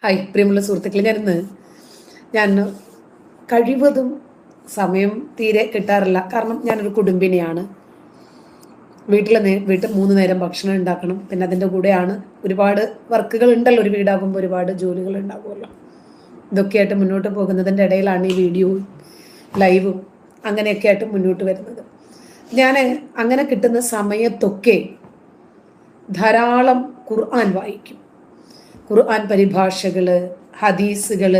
Hi പ്രിയമുള്ള സുഹൃത്തുക്കളെ, ഞാൻ കഴിവതും സമയം തീരെ കിട്ടാറില്ല. കാരണം ഞാനൊരു കുടുംബിനിയാണ്. വീട്ടിൽ 3 നേരം ഭക്ഷണം ഉണ്ടാക്കണം. പിന്നെ അതിൻ്റെ കൂടെയാണ് ഒരുപാട് വർക്കുകൾ ഉണ്ടല്ലോ. ഒരു വീടാകുമ്പോൾ ഒരുപാട് ജോലികൾ ഉണ്ടാകുമല്ലോ. ഇതൊക്കെയായിട്ട് മുന്നോട്ട് പോകുന്നതിൻ്റെ ഇടയിലാണ് ഈ വീഡിയോയും ലൈവും അങ്ങനെയൊക്കെ ആയിട്ട് മുന്നോട്ട് വരുന്നത്. ഞാൻ അങ്ങനെ കിട്ടുന്ന സമയത്തൊക്കെ ധാരാളം ഖുർആൻ വായിക്കും. ഖുർആൻ പരിഭാഷകൾ, ഹദീസുകൾ,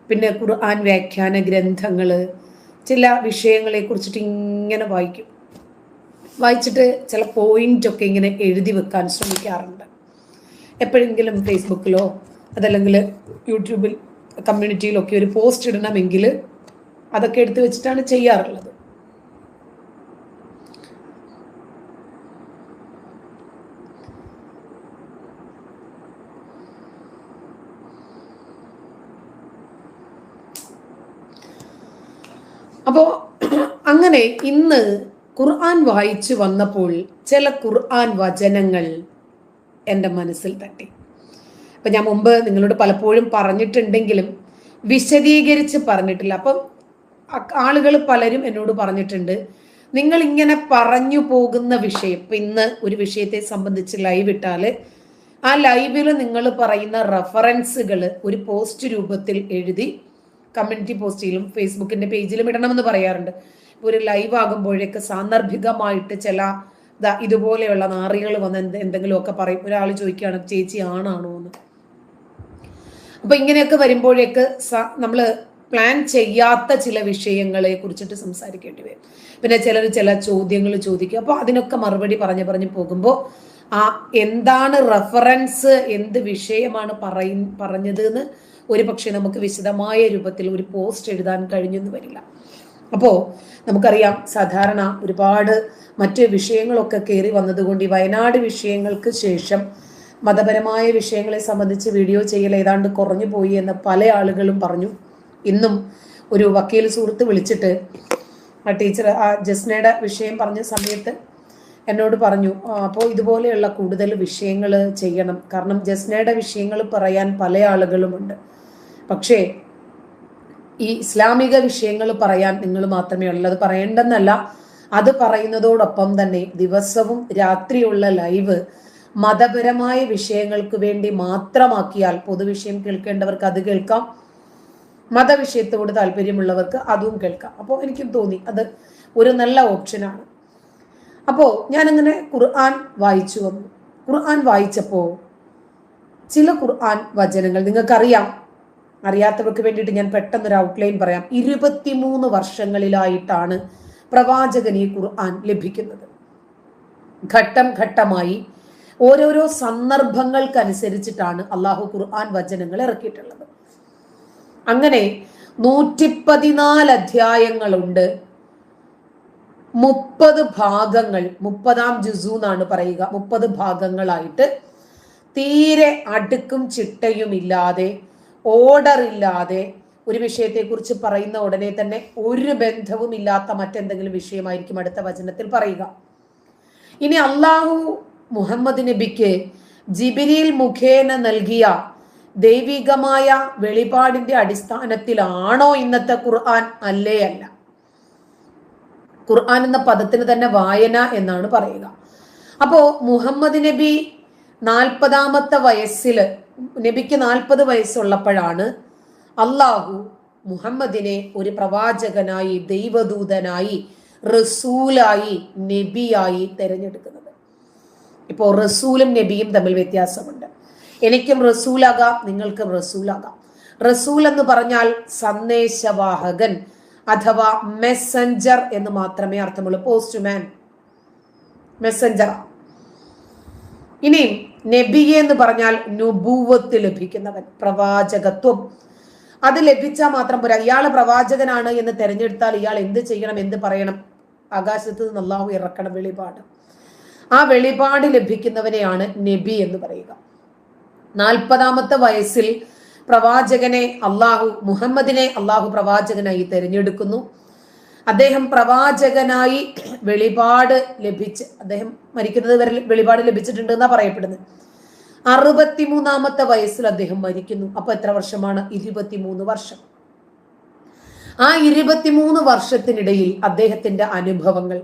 പിന്നെ ഖുർആൻ വ്യാഖ്യാന ഗ്രന്ഥങ്ങൾ, ചില വിഷയങ്ങളെ കുറിച്ചിട്ട് ഇങ്ങനെ വായിച്ചിട്ട് ചില പോയിന്റൊക്കെ ഇങ്ങനെ എഴുതി വെക്കാൻ ശ്രമിക്കാറുണ്ട്. എപ്പോഴെങ്കിലും ഫേസ്ബുക്കിലോ അതല്ലെങ്കിൽ യൂട്യൂബിൽ കമ്മ്യൂണിറ്റിയിലൊക്കെ ഒരു പോസ്റ്റ് ഇടണമെങ്കിൽ അതൊക്കെ എടുത്തു വെച്ചിട്ടാണ് ചെയ്യാറുള്ളത്. അപ്പോൾ അങ്ങനെ ഇന്ന് ഖുർആൻ വായിച്ചു വന്നപ്പോൾ ചില ഖുർആൻ വചനങ്ങൾ എൻ്റെ മനസ്സിൽ തട്ടി. അപ്പം ഞാൻ മുമ്പ് നിങ്ങളോട് പലപ്പോഴും പറഞ്ഞിട്ടുണ്ടെങ്കിലും വിശദീകരിച്ച് പറഞ്ഞിട്ടില്ല. അപ്പം ആളുകൾ പലരും എന്നോട് പറഞ്ഞിട്ടുണ്ട്, നിങ്ങൾ ഇങ്ങനെ പറഞ്ഞു പോകുന്ന വിഷയം, ഇപ്പം ഇന്ന് ഒരു വിഷയത്തെ സംബന്ധിച്ച് ലൈവ് ഇട്ടാൽ ആ ലൈവിൽ നിങ്ങൾ പറയുന്ന റെഫറൻസുകൾ ഒരു പോസ്റ്റ് രൂപത്തിൽ എഴുതി കമ്മ്യൂണിറ്റി പോസ്റ്റിലും ഫേസ്ബുക്കിന്റെ പേജിലും ഇടണമെന്ന് പറയാറുണ്ട്. ഒരു ലൈവ് ആകുമ്പോഴേക്ക് സാന്ദർഭികമായിട്ട് ചില ഇതുപോലെയുള്ള നാറികൾ വന്ന് എന്തെങ്കിലുമൊക്കെ പറയും. ഒരാൾ ചോദിക്കുകയാണ്, ചേച്ചി ആണാണോ എന്ന്. അപ്പൊ ഇങ്ങനെയൊക്കെ വരുമ്പോഴേക്ക് നമ്മൾ പ്ലാൻ ചെയ്യാത്ത ചില വിഷയങ്ങളെ കുറിച്ചിട്ട് സംസാരിക്കേണ്ടി വരും. പിന്നെ ചില ചോദ്യങ്ങൾ ചോദിക്കും. അപ്പോൾ അതിനൊക്കെ മറുപടി പറഞ്ഞു പോകുമ്പോൾ എന്താണ് റെഫറൻസ്, എന്ത് വിഷയമാണ് പറഞ്ഞത് എന്ന് ഒരു പക്ഷേ നമുക്ക് വിശദമായ രൂപത്തിൽ ഒരു പോസ്റ്റ് എഴുതാൻ കഴിഞ്ഞെന്ന് വരില്ല. അപ്പോൾ നമുക്കറിയാം, സാധാരണ ഒരുപാട് മറ്റ് വിഷയങ്ങളൊക്കെ കയറി വന്നതുകൊണ്ട് ഈ വയനാട് വിഷയങ്ങൾക്ക് ശേഷം മതപരമായ വിഷയങ്ങളെ സംബന്ധിച്ച് വീഡിയോ ചെയ്യൽ ഏതാണ്ട് കുറഞ്ഞു പോയി എന്ന് പല ആളുകളും പറഞ്ഞു. ഇന്നും ഒരു വക്കീൽ സുഹൃത്ത് വിളിച്ചിട്ട് ടീച്ചർ ജസ്നയുടെ വിഷയം പറഞ്ഞ സമയത്ത് എന്നോട് പറഞ്ഞു, അപ്പോൾ ഇതുപോലെയുള്ള കൂടുതൽ വിഷയങ്ങൾ ചെയ്യണം. കാരണം ജസ്നയുടെ വിഷയങ്ങൾ പറയാൻ പല ആളുകളുമുണ്ട്. പക്ഷേ ഈ ഇസ്ലാമിക വിഷയങ്ങൾ പറയാൻ നിങ്ങൾ മാത്രമേ ഉള്ളൂ. അത് പറയേണ്ടെന്നല്ല, അത് പറയുന്നതോടൊപ്പം തന്നെ ദിവസവും രാത്രിയുള്ള ലൈവ് മതപരമായ വിഷയങ്ങൾക്ക് വേണ്ടി മാത്രമാക്കിയാൽ പൊതുവിഷയം കേൾക്കേണ്ടവർക്ക് അത് കേൾക്കാം, മതവിഷയത്തോട് താല്പര്യമുള്ളവർക്ക് അതും കേൾക്കാം. അപ്പോൾ എനിക്കും തോന്നി അത് ഒരു നല്ല ഓപ്ഷനാണ്. അപ്പോൾ ഞാനങ്ങനെ ഖുർആൻ വായിച്ചു വന്നു. ഖുർആൻ വായിച്ചപ്പോൾ ചില ഖുർആൻ വചനങ്ങൾ നിങ്ങൾക്കറിയാം. അറിയാത്തവർക്ക് വേണ്ടിയിട്ട് ഞാൻ പെട്ടെന്നൊരു ഔട്ട്ലൈൻ പറയാം. 23 വർഷങ്ങളിലായിട്ടാണ് പ്രവാചകന് ഈ ഖുർആൻ ലഭിക്കുന്നത്. ഘട്ടം ഘട്ടമായി ഓരോരോ സന്ദർഭങ്ങൾക്കനുസരിച്ചിട്ടാണ് അള്ളാഹു ഖുർആൻ വചനങ്ങൾ ഇറക്കിയിട്ടുള്ളത്. അങ്ങനെ 114 അധ്യായങ്ങളുണ്ട്, 30 ഭാഗങ്ങൾ, 30-ാം ജുസു എന്നാണ് പറയുക. 30 ഭാഗങ്ങളായിട്ട് തീരെ അടുക്കും ചിട്ടയും ഇല്ലാതെ, ഓർഡർ ഇല്ലാതെ, ഒരു വിഷയത്തെക്കുറിച്ച് പറയുന്ന ഉടനെ തന്നെ ഒരു ബന്ധവും ഇല്ലാത്ത മറ്റെന്തെങ്കിലും വിഷയമായിരിക്കും അടുത്ത വചനത്തിൽ പറയുക. ഇനി അള്ളാഹു മുഹമ്മദ് നബിക്ക് ജിബ്രീൽ മുഖേന നൽകിയ ദൈവികമായ വെളിപാടിന്റെ അടിസ്ഥാനത്തിലാണോ ഇന്നത്തെ ഖുർആൻ? അല്ലേ അല്ല. ഖുർആൻ എന്ന പദത്തിന് തന്നെ വായന എന്നാണ് പറയുക. അപ്പോ മുഹമ്മദ് നബി 40-ാമത്തെ വയസ്സിൽ, നബിക്ക് 40 വയസ്സുള്ളപ്പോഴാണ് അള്ളാഹു മുഹമ്മദിനെ ഒരു പ്രവാചകനായി, ദൈവദൂതനായി, റസൂലായി, നബിയായി തിരഞ്ഞെടുക്കുന്നത്. ഇപ്പോൾ റസൂലും നബിയും തമ്മിൽ വ്യത്യാസമുണ്ട്. എനിക്കും റസൂലാകാം, നിങ്ങൾക്കും റസൂലാകാം. റസൂൽ എന്ന് പറഞ്ഞാൽ സന്ദേശവാഹകൻ അഥവാ മെസ്സഞ്ചർ എന്ന് മാത്രമേ അർത്ഥമുള്ളൂ. Postman, Messenger. ഇനിയും നബി എന്ന് പറഞ്ഞാൽ നുബൂവത്ത് ലഭിക്കുന്നവൻ, പ്രവാചകത്വം. അത് ലഭിച്ചാൽ മാത്രം പോരാ, ഇയാൾ പ്രവാചകനാണ് എന്ന് തെരഞ്ഞെടുത്താൽ ഇയാൾ എന്ത് ചെയ്യണം, എന്ത് പറയണം? ആകാശത്ത് നിന്ന് അള്ളാഹു ഇറക്കണം വെളിപാട്. ആ വെളിപാട് ലഭിക്കുന്നവനെയാണ് നബി എന്ന് പറയുക. 40-ാമത്തെ വയസ്സിൽ പ്രവാചകനെ മുഹമ്മദിനെ അള്ളാഹു പ്രവാചകനായി തിരഞ്ഞെടുക്കുന്നു. അദ്ദേഹം പ്രവാചകനായി വെളിപാട് ലഭിച്ച്, അദ്ദേഹം മരിക്കുന്നത് വരെ വെളിപാട് ലഭിച്ചിട്ടുണ്ട് എന്നാ പറയപ്പെടുന്നത്. 63-ാമത്തെ വയസ്സിൽ അദ്ദേഹം മരിക്കുന്നു. അപ്പൊ എത്ര വർഷമാണ്? 23 വർഷം. ആ 23 വർഷത്തിനിടയിൽ അദ്ദേഹത്തിന്റെ അനുഭവങ്ങൾ,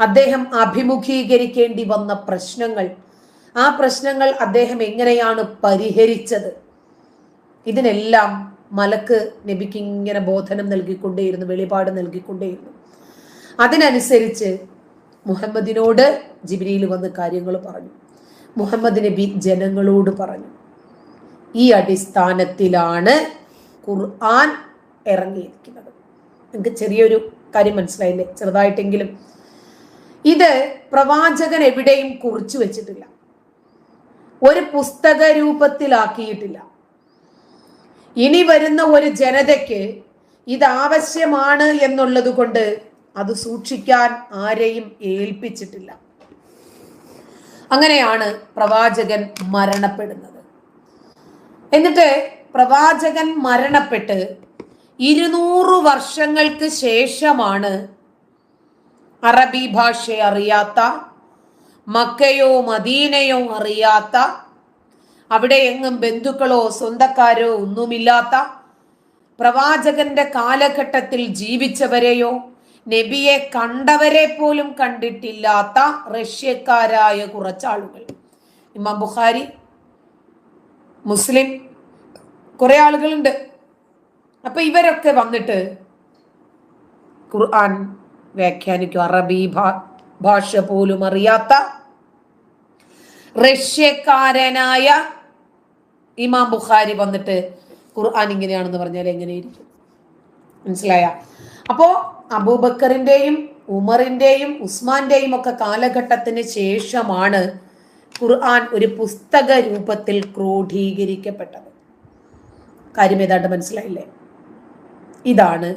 അദ്ദേഹം അഭിമുഖീകരിക്കേണ്ടി വന്ന പ്രശ്നങ്ങൾ, ആ പ്രശ്നങ്ങൾ അദ്ദേഹം എങ്ങനെയാണ് പരിഹരിച്ചത്, ഇതിനെല്ലാം മലക്ക് നബിക്ക് ഇങ്ങനെ ബോധനം നൽകിക്കൊണ്ടേയിരുന്നു, വെളിപാട് നൽകിക്കൊണ്ടേയിരുന്നു. അതിനനുസരിച്ച് മുഹമ്മദിനോട് ജിബ്രീൽ വന്ന് കാര്യങ്ങൾ പറഞ്ഞു. മുഹമ്മദ് നബി ജനങ്ങളോട് പറഞ്ഞു. ഈ അടിസ്ഥാനത്തിലാണ് ഖുർആൻ ഇറങ്ങിയിരിക്കുന്നത്. നിങ്ങൾക്ക് ചെറിയൊരു കാര്യം മനസ്സിലായില്ലേ? ചെറുതായിട്ടെങ്കിലും. ഇത് പ്രവാചകൻ എവിടെയും കുറിച്ചു വെച്ചിട്ടില്ല, ഒരു പുസ്തക രൂപത്തിലാക്കിയിട്ടില്ല. ഇനി വരുന്ന ഒരു ജനതയ്ക്ക് ഇത് ആവശ്യമാണ് എന്നുള്ളത് കൊണ്ട് അത് സൂക്ഷിക്കാൻ ആരെയും ഏൽപ്പിച്ചിട്ടില്ല. അങ്ങനെയാണ് പ്രവാചകൻ മരണപ്പെടുന്നത്. എന്നിട്ട് പ്രവാചകൻ മരണപ്പെട്ട് 200 വർഷങ്ങൾക്ക് ശേഷമാണ് അറബി ഭാഷ അറിയാത്ത, മക്കയോ മദീനയോ അറിയാത്ത, അവിടെ എങ്ങും ബന്ധുക്കളോ സ്വന്തക്കാരോ ഒന്നുമില്ലാത്ത, പ്രവാചകന്റെ കാലഘട്ടത്തിൽ ജീവിച്ചവരെയോ നബിയെ കണ്ടവരെ പോലും കണ്ടിട്ടില്ലാത്ത റഷ്യക്കാരായ കുറച്ചാളുകൾ, ഇമാം ബുഖാരി, മുസ്ലിം, കുറെ ആളുകളുണ്ട്. അപ്പൊ ഇവരൊക്കെ വന്നിട്ട് ഖുർആൻ വ്യാഖ്യാനിക്കും. അറബി ഭാഷ പോലും അറിയാത്ത റഷ്യക്കാരനായ ഇമാം ബുഖാരി വന്നിട്ട് ഖുർആൻ ഇങ്ങനെയാണെന്ന് പറഞ്ഞാൽ എങ്ങനെയിരിക്കും? മനസ്സിലായ? അപ്പോ അബൂബക്കറിന്റെയും ഉമറിന്റെയും ഉസ്മാന്റെയും ഒക്കെ കാലഘട്ടത്തിന് ശേഷമാണ് ഖുർആൻ ഒരു പുസ്തക രൂപത്തിൽ ക്രോഡീകരിക്കപ്പെട്ടത്. കാര്യം ഏതാണ്ട് മനസ്സിലായില്ലേ? ഇതാണ്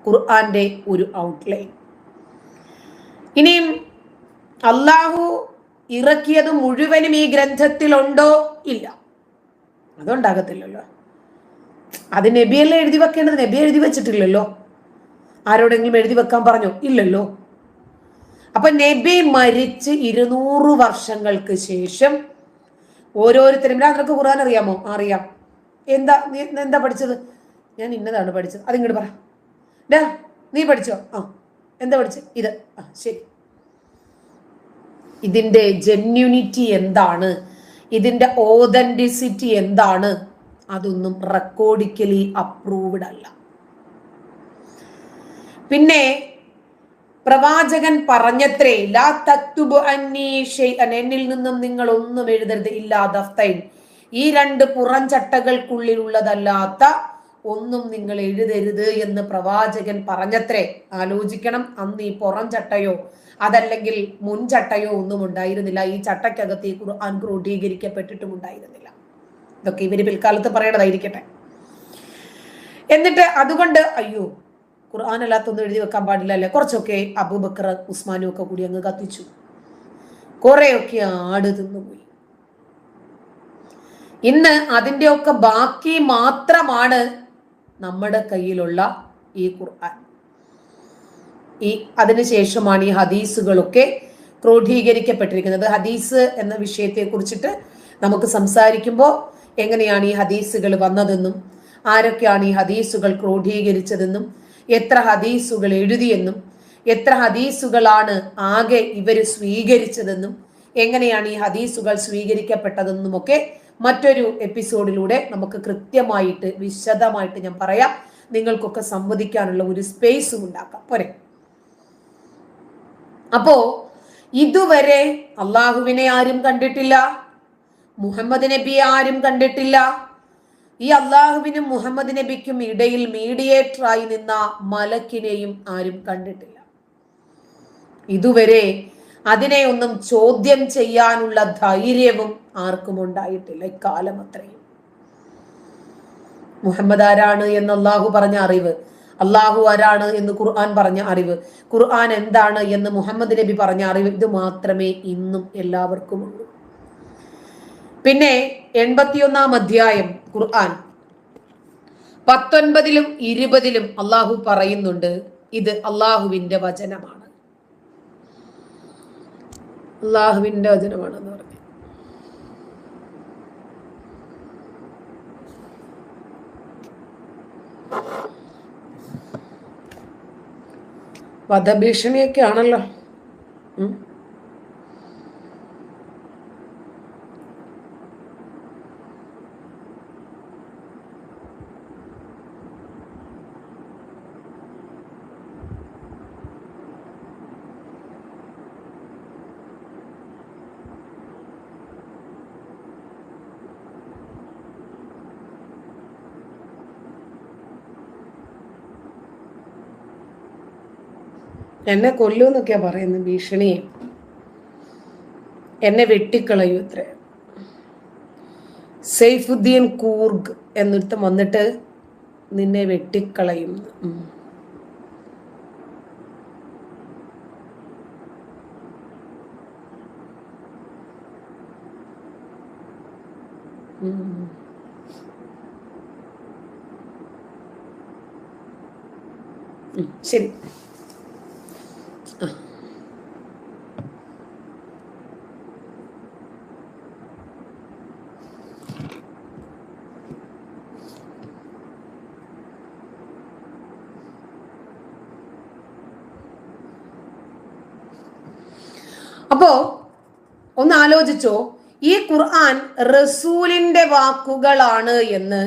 ഖുർആന്റെ ഒരു ഔട്ട്ലൈൻ. ഇനിയും അള്ളാഹു ഇറക്കിയത് മുഴുവനും ഈ ഗ്രന്ഥത്തിലുണ്ടോ? ഇല്ല, അതുണ്ടാകത്തില്ലല്ലോ. അത് നബിയല്ലേ എഴുതി വെക്കേണ്ടത്. നബി എഴുതി വെച്ചിട്ടില്ലല്ലോ. ആരോടെങ്കിലും എഴുതി വെക്കാൻ പറഞ്ഞോ? ഇല്ലല്ലോ. അപ്പൊ നബി മരിച്ച് 200 വർഷങ്ങൾക്ക് ശേഷം ഓരോരുത്തരും, നിനക്ക് ഖുർആൻ അറിയാമോ? അറിയാം. എന്താ പഠിച്ചത്? ഞാൻ ഇന്നതാണ് പഠിച്ചത്. അതിങ്ങോട്ട് പറ. നീ പഠിച്ചോ? എന്താ പഠിച്ചത്? ഇത്. ശരി. ഇതിന്റെ ജെന്യൂനിറ്റി എന്താണ്, ഇതിന്റെ ഓതന്റിസിറ്റി എന്താണ്, അതൊന്നും റെക്കോർഡിക്കലി അപ്രൂവ്ഡ് അല്ല. പിന്നെ പ്രവാചകൻ പറഞ്ഞത്രേ, ലാ തക്തുബു അന്നീ ഷൈഅൻ, എന്നിൽ നിന്നും നിങ്ങൾ ഒന്നും എഴുതരുത്, ഇല്ലാ ദഫ്തൈൻ, ഈ 2 പുറംചട്ടകൾക്കുള്ളിലുള്ളതല്ലാത്ത ഒന്നും നിങ്ങൾ എഴുതരുത് എന്ന് പ്രവാചകൻ പറഞ്ഞത്രേ. ആലോചിക്കണം, അന്ന് ഈ പുറംചട്ടയോ അതല്ലെങ്കിൽ മുൻചട്ടയോ ഒന്നും ഉണ്ടായിരുന്നില്ല. ഈ ചട്ടക്കകത്ത് ഈ ഖുർആൻ ക്രോഡീകരിക്കപ്പെട്ടിട്ടും ഉണ്ടായിരുന്നില്ല. ഇതൊക്കെ ഇവര് പിൽക്കാലത്ത് പറയണതായിരിക്കട്ടെ. എന്നിട്ട് അതുകൊണ്ട് അയ്യോ ഖുർആൻ അല്ലാത്തൊന്നും എഴുതി വെക്കാൻ പാടില്ല അല്ലേ, കുറച്ചൊക്കെ അബൂബക്കർ ഉസ്മാനും ഒക്കെ കൂടി അങ്ങ് കത്തിച്ചു, കുറെയൊക്കെ ആട് തിന്നുപോയി. ഇന്ന് അതിൻ്റെ ഒക്കെ ബാക്കി മാത്രമാണ് നമ്മുടെ കയ്യിലുള്ള ഈ ഖുർആൻ. അതിനുശേഷമാണ് ഈ ഹദീസുകളൊക്കെ ക്രോഡീകരിക്കപ്പെട്ടിരിക്കുന്നത്. ഹദീസ് എന്ന വിഷയത്തെ കുറിച്ചിട്ട് നമുക്ക് സംസാരിക്കുമ്പോൾ എങ്ങനെയാണ് ഈ ഹദീസുകൾ വന്നതെന്നും, ആരൊക്കെയാണ് ഈ ഹദീസുകൾ ക്രോഡീകരിച്ചതെന്നും, എത്ര ഹദീസുകൾ എഴുതിയെന്നും, എത്ര ഹദീസുകളാണ് ആകെ ഇവര് സ്വീകരിച്ചതെന്നും, എങ്ങനെയാണ് ഈ ഹദീസുകൾ സ്വീകരിക്കപ്പെട്ടതെന്നും ഒക്കെ മറ്റൊരു എപ്പിസോഡിലൂടെ നമുക്ക് കൃത്യമായിട്ട് വിശദമായിട്ട് ഞാൻ പറയാം. നിങ്ങൾക്കൊക്കെ സംവദിക്കാനുള്ള ഒരു സ്പേസും ഉണ്ടാക്കാം. പോരെ? അപ്പോ ഇതുവരെ അള്ളാഹുവിനെ ആരും കണ്ടിട്ടില്ല, മുഹമ്മദ് നബിയെ ആരും കണ്ടിട്ടില്ല. ഈ അള്ളാഹുവിനും മുഹമ്മദ് നബിക്കും ഇടയിൽ മീഡിയേറ്ററായി നിന്ന മലക്കിനെയും ആരും കണ്ടിട്ടില്ല. ഇതുവരെ അതിനെ ഒന്നും ചോദ്യം ചെയ്യാനുള്ള ധൈര്യവും ആർക്കും ഉണ്ടായിട്ടില്ല ഇക്കാലം അത്രയും. മുഹമ്മദ് ആരാണ് എന്ന് അള്ളാഹു പറഞ്ഞ അറിവ്, അള്ളാഹു ആരാണ് എന്ന് ഖുർആൻ പറഞ്ഞ അറിവ്, ഖുർആൻ എന്താണ് എന്ന് മുഹമ്മദ് നബി പറഞ്ഞ അറിവ്, ഇത് മാത്രമേ ഇന്നും എല്ലാവർക്കും ഉള്ളൂ. പിന്നെ 81-ാം അധ്യായം ഖുർആൻ 19-ലും 20-ലും അള്ളാഹു പറയുന്നുണ്ട്, ഇത് അള്ളാഹുവിന്റെ വചനമാണ്, അള്ളാഹുവിന്റെ വചനമാണെന്ന് പറഞ്ഞു. വധഭീഷണിയൊക്കെ ആണല്ലോ. എന്നെ കൊല്ലൂന്നൊക്കെയാ പറയുന്നത്, ഭീഷണിയെ. എന്നെ വെട്ടിക്കളയൂ ഇത്ര. സൈഫുദ്ദീൻ കൂർഗ് എന്നിടത്തും വന്നിട്ട് നിന്നെ വെട്ടിക്കളയും. ശരി. അപ്പോ ഒന്ന് ആലോചിച്ചോ, ഈ ഖുർആൻ റസൂലിന്റെ വാക്കുകളാണ് എന്ന്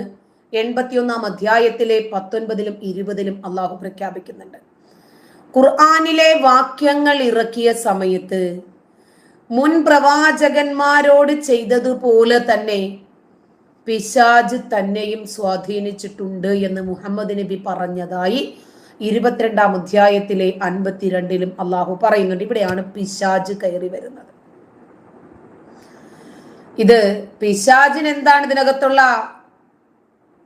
81 അധ്യായത്തിലെ 19-ലും 20-ലും അള്ളാഹു പ്രഖ്യാപിക്കുന്നുണ്ട്. ഖുർആനിലെ വാക്യങ്ങൾ ഇറക്കിയ സമയത്ത് മുൻ പ്രവാചകന്മാരോട് ചെയ്തതുപോലെ തന്നെ പിശാജ് തന്നെയും സ്വാധീനിച്ചിട്ടുണ്ട് എന്ന് മുഹമ്മദ് നബി പറഞ്ഞതായി 22 അധ്യായത്തിലെ 52-ലും അള്ളാഹു പറയുന്നുണ്ട്. ഇവിടെയാണ് പിശാജ് കയറി വരുന്നത്. ഇത് പിശാജിന് എന്താണ് ഇതിനകത്തുള്ള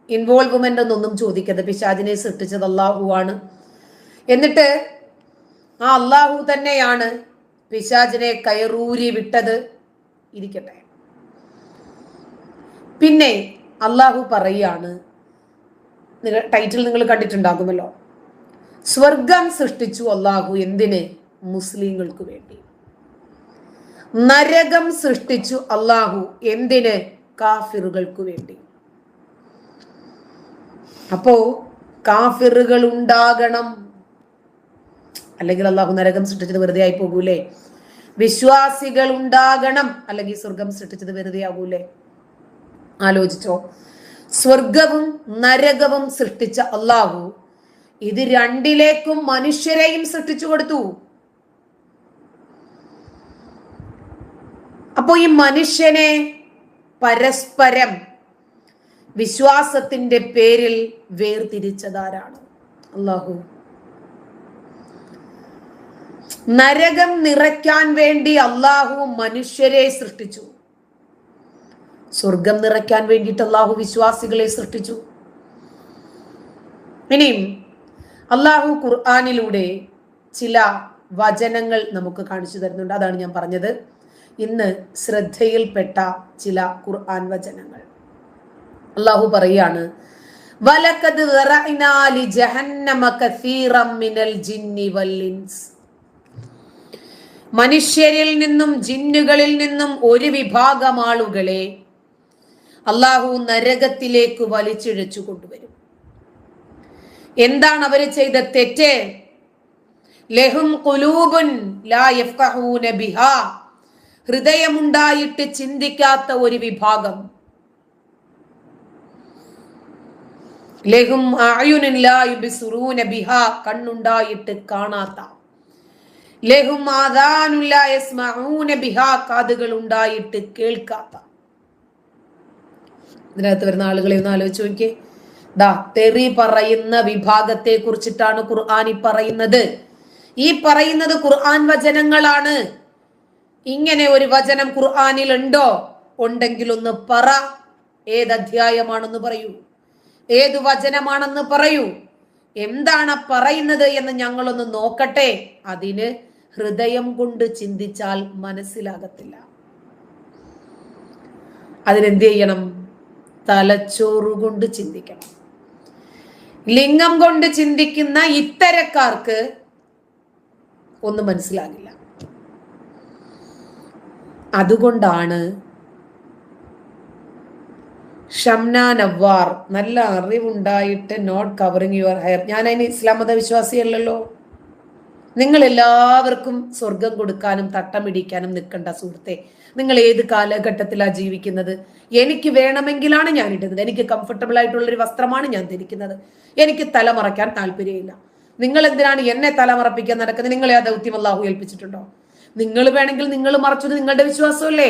ഇൻവോൾവ്മെന്റ് എന്നൊന്നും ചോദിക്കരുത്. പിശാജിനെ സൃഷ്ടിച്ചത് അള്ളാഹു ആണ്. എന്നിട്ട് ആ അള്ളാഹു തന്നെയാണ് പിശാജിനെ കയറൂരി വിട്ടത്. ഇരിക്കട്ടെ. പിന്നെ അള്ളാഹു പറയാണ്, ടൈറ്റിൽ നിങ്ങൾ കണ്ടിട്ടുണ്ടാകുമല്ലോ, സ്വർഗം സൃഷ്ടിച്ചു അള്ളാഹു എന്തിന്? മുസ്ലിങ്ങൾക്ക് വേണ്ടി. നരകം സൃഷ്ടിച്ചു അള്ളാഹു എന്തിന്? കാഫിറുകൾക്ക് വേണ്ടി. അപ്പോ കാഫിറുകൾ ഉണ്ടാകണം, അല്ലെങ്കിൽ അള്ളാഹു നരകം സൃഷ്ടിച്ചത് വെറുതെ ആയി പോകൂലേ? വിശ്വാസികൾ ഉണ്ടാകണം, അല്ലെങ്കിൽ സ്വർഗം സൃഷ്ടിച്ചത് വെറുതെ ആകൂലേ? ആലോചിച്ചോ. സ്വർഗവും നരകവും സൃഷ്ടിച്ച അള്ളാഹു ഇത് രണ്ടിലേക്കും മനുഷ്യരെയും സൃഷ്ടിച്ചു കൊടുത്തു. അപ്പോ ഈ മനുഷ്യനെ പരസ്പരം വിശ്വാസത്തിന്റെ പേരിൽ വേർതിരിച്ചതാരാണ്? അള്ളാഹു. നരകം നിറയ്ക്കാൻ വേണ്ടി അള്ളാഹു മനുഷ്യരെ സൃഷ്ടിച്ചു. സ്വർഗം നിറയ്ക്കാൻ വേണ്ടിയിട്ട് അള്ളാഹു വിശ്വാസികളെ സൃഷ്ടിച്ചു. ഇനിയും അള്ളാഹു ഖുർആനിലൂടെ ചില വചനങ്ങൾ നമുക്ക് കാണിച്ചു തരുന്നുണ്ട്. അതാണ് ഞാൻ പറഞ്ഞത്, ഇന്ന് ശ്രദ്ധയിൽപ്പെട്ട ചില ഖുർആൻ വചനങ്ങൾ. അള്ളാഹു പറയാണ്, വലഖദ് ദറഅനാ ലിജഹന്നമ കസീറൻ മിനൽ ജിന്നി വൽ ഇൻസ്. മനുഷ്യരിൽ നിന്നും ജിന്നുകളിൽ നിന്നും ഒരു വിഭാഗം ആളുകളെ അള്ളാഹു നരകത്തിലേക്ക് വലിച്ചിഴച്ചു കൊണ്ടുവരും. എന്താണ് അവര് ചെയ്ത തെറ്റ്? ലഹും ഖുലൂബുൻ ലാ യഫ്ഖഹൂന ബിഹാ. ഹൃദയമുണ്ടായിട്ട് ചിന്തിക്കാത്ത ഒരു വിഭാഗം. ലഹും അഅയുനുൻ ലാ യുബ്സിറൂന ബിഹാ. കണ്ണുണ്ടായിട്ട് കാണാത്ത. ലഹും ആദാനുൻ ലാ യസ്മഊന ബിഹാ. കാതുകൾ ഉണ്ടായിട്ട് കേൾക്കാത്ത. ഇതിനകത്ത് വരുന്ന ആളുകളെ ഒന്ന് ആലോചിച്ച് നോക്കിയേ. തെറി പറയുന്ന വിഭാഗത്തെ കുറിച്ചിട്ടാണ് ഖുർആൻ പറയുന്നത്. ഈ പറയുന്നത് ഖുർആൻ വചനങ്ങളാണ്. ഇങ്ങനെ ഒരു വചനം ഖുർആനിൽ ഉണ്ടോ? ഉണ്ടെങ്കിൽ ഒന്ന് പറ. ഏത് അധ്യായമാണെന്ന് പറയൂ, ഏത് വചനമാണെന്ന് പറയൂ, എന്താണ് പറയുന്നത് എന്ന് ഞങ്ങളൊന്ന് നോക്കട്ടെ. അതിന് ഹൃദയം കൊണ്ട് ചിന്തിച്ചാൽ മനസ്സിലാകത്തില്ല. അതിനെന്ത് ചെയ്യണം? തലച്ചോറുകൊണ്ട് ചിന്തിക്കണം. ലിംഗം കൊണ്ട് ചിന്തിക്കുന്ന ഇത്തരക്കാർക്ക് ഒന്നും മനസ്സിലാകില്ല. അതുകൊണ്ടാണ് ഷംന നവാർ, നല്ല അറിവുണ്ടായിട്ട് നോട്ട് കവറിങ് യുവർ ഹെയർ. ഞാൻ അതിന് ഇസ്ലാം മത വിശ്വാസിയല്ലല്ലോ. നിങ്ങൾ എല്ലാവർക്കും സ്വർഗം കൊടുക്കാനും തട്ടമിടിക്കാനും നിൽക്കണ്ട സുഹൃത്തെ. നിങ്ങൾ ഏത് കാലഘട്ടത്തിലാണ് ജീവിക്കുന്നത്? എനിക്ക് വേണമെങ്കിലാണ് ഞാൻ ഇടുന്നത്. എനിക്ക് കംഫർട്ടബിൾ ആയിട്ടുള്ളൊരു വസ്ത്രമാണ് ഞാൻ ധരിക്കുന്നത്. എനിക്ക് തലമറയ്ക്കാൻ താല്പര്യമില്ല. നിങ്ങൾ എന്തിനാണ് എന്നെ തലമറപ്പിക്കാൻ നടക്കുന്നത്? നിങ്ങളെ ആ ദൗത്യം അല്ലാഹു ഏൽപ്പിച്ചിട്ടുണ്ടോ? നിങ്ങൾ വേണമെങ്കിൽ നിങ്ങൾ മറച്ചത് നിങ്ങളുടെ വിശ്വാസമല്ലേ?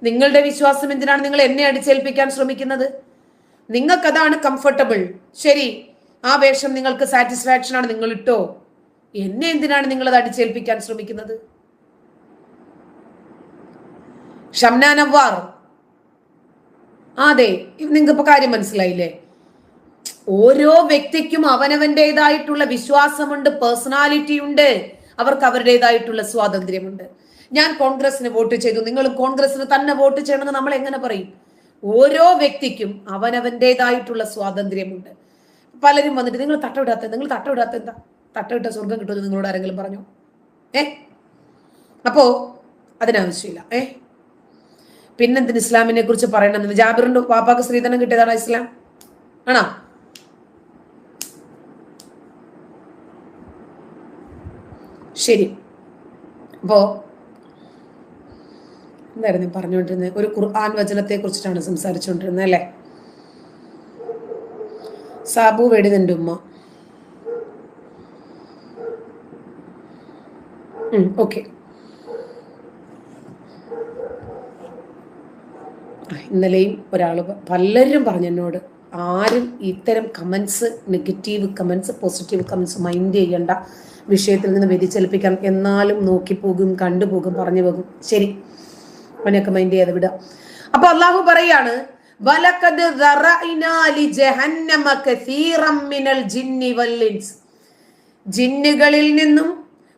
നിങ്ങളുടെ വിശ്വാസം എന്തിനാണ് നിങ്ങൾ എന്നെ അടിച്ചേൽപ്പിക്കാൻ ശ്രമിക്കുന്നത്? നിങ്ങൾക്കതാണ് കംഫർട്ടബിൾ. ശരി, ആ വേഷം നിങ്ങൾക്ക് സാറ്റിസ്ഫാക്ഷൻ ആണ്, നിങ്ങൾ ഇട്ടോ. എന്നെ എന്തിനാണ് നിങ്ങൾ അത് അടിച്ചേൽപ്പിക്കാൻ ശ്രമിക്കുന്നത്? ഷംന നവാർ, അതെ, നിങ്ങൾക്ക് ഇപ്പൊ കാര്യം മനസ്സിലായില്ലേ? ഓരോ വ്യക്തിക്കും അവനവന്റേതായിട്ടുള്ള വിശ്വാസമുണ്ട്, പേഴ്സണാലിറ്റി ഉണ്ട്, അവർക്ക് അവരുടേതായിട്ടുള്ള സ്വാതന്ത്ര്യമുണ്ട്. ഞാൻ കോൺഗ്രസിന് വോട്ട് ചെയ്തു, നിങ്ങൾ കോൺഗ്രസിന് തന്നെ വോട്ട് ചെയ്യണമെന്ന് നമ്മൾ എങ്ങനെ പറയും? ഓരോ വ്യക്തിക്കും അവനവന്റേതായിട്ടുള്ള സ്വാതന്ത്ര്യമുണ്ട്. പലരും വന്നിട്ട് നിങ്ങൾ തട്ടമിടാത്ത എന്താ? തട്ടമിട്ട സ്വർഗം കിട്ടുമെന്ന് നിങ്ങളോട് ആരെങ്കിലും പറഞ്ഞോ? അപ്പോ അതിനാവശ്യമില്ല. പിന്നെന്തിന് ഇസ്ലാമിനെ കുറിച്ച് പറയണമെന്ന്? ജാബിറിന്റെ വാപ്പാക്ക് സ്ത്രീധനം കിട്ടിയതാണ് ഇസ്ലാം ആണോ? ശരി, അപ്പോ എന്തായിരുന്നു പറഞ്ഞുകൊണ്ടിരുന്നത്? ഒരു ഖുർആൻ വചനത്തെ കുറിച്ചിട്ടാണ് സംസാരിച്ചുകൊണ്ടിരുന്നത് അല്ലെ? സാബു വെടിനിന്റെ ഉമ്മ. ഓക്കെ, ഇന്നലെയും ഒരാള് പലരും പറഞ്ഞു എന്നോട്, ആരും ഇത്തരം comments, negative comments, positive comments mind ചെയ്യേണ്ട, വിഷയത്തിൽ നിന്ന് വ്യതിചലിപ്പിക്കാൻ. എന്നാലും നോക്കിപ്പോകും, കണ്ടുപോകും, പറഞ്ഞു പോകും. ശരി, അവനൊക്കെ മൈൻഡ് ചെയ്യാതെ വിടുക. അപ്പൊ അള്ളാഹു പറയാണ്, ജിന്നുകളിൽ നിന്നും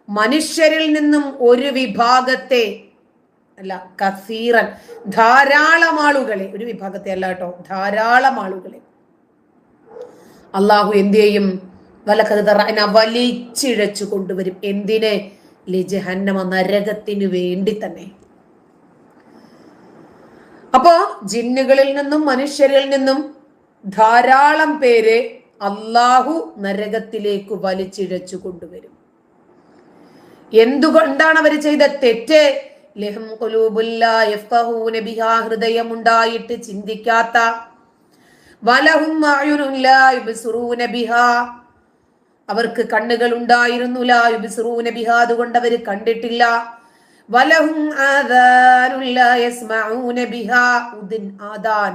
മനുഷ്യരിൽ നിന്നും ഒരു വിഭാഗത്തെ, അല്ല കസീറൻ, ധാരാളം ആളുകളെ, ഒരു വിഭാഗത്തെ അല്ല കേട്ടോ, ധാരാളം ആളുകളെ അള്ളാഹു എന്ത് ചെയ്യും? വലിച്ചിഴച്ചു കൊണ്ടുവരും. എന്തിനെ? ലിജഹന്നമ, നരകത്തിനു വേണ്ടി തന്നെ. അപ്പോ ജിന്നുകളിൽ നിന്നും മനുഷ്യരിൽ നിന്നും ധാരാളം പേരെ അള്ളാഹു നരകത്തിലേക്ക് വലിച്ചിഴച്ചു കൊണ്ടുവരും. എന്തുകൊണ്ടാണ് അവർ ചെയ്ത തെറ്റ്? ലഹും ഖുലൂബുൻ ലാ യഫ്ഖഹൂന ബിഹാ, ഹൃദയമുണ്ടായിട്ട് ചിന്തിക്കാത്ത. വലഹും അയുനുൻ ലാ യുബ്സിറൂന ബിഹാ, അവർക്ക് കണ്ണുകൾ ഉണ്ടായിരുന്നു. ലാ യുബ്സിറൂന ബിഹാ, അതുകൊണ്ട് അവർ കണ്ടിട്ടില്ല. വലഹും ആദാനുൻ ലാ യസ്മഊന ബിഹാ, ഉദൻ, ആദാൻ,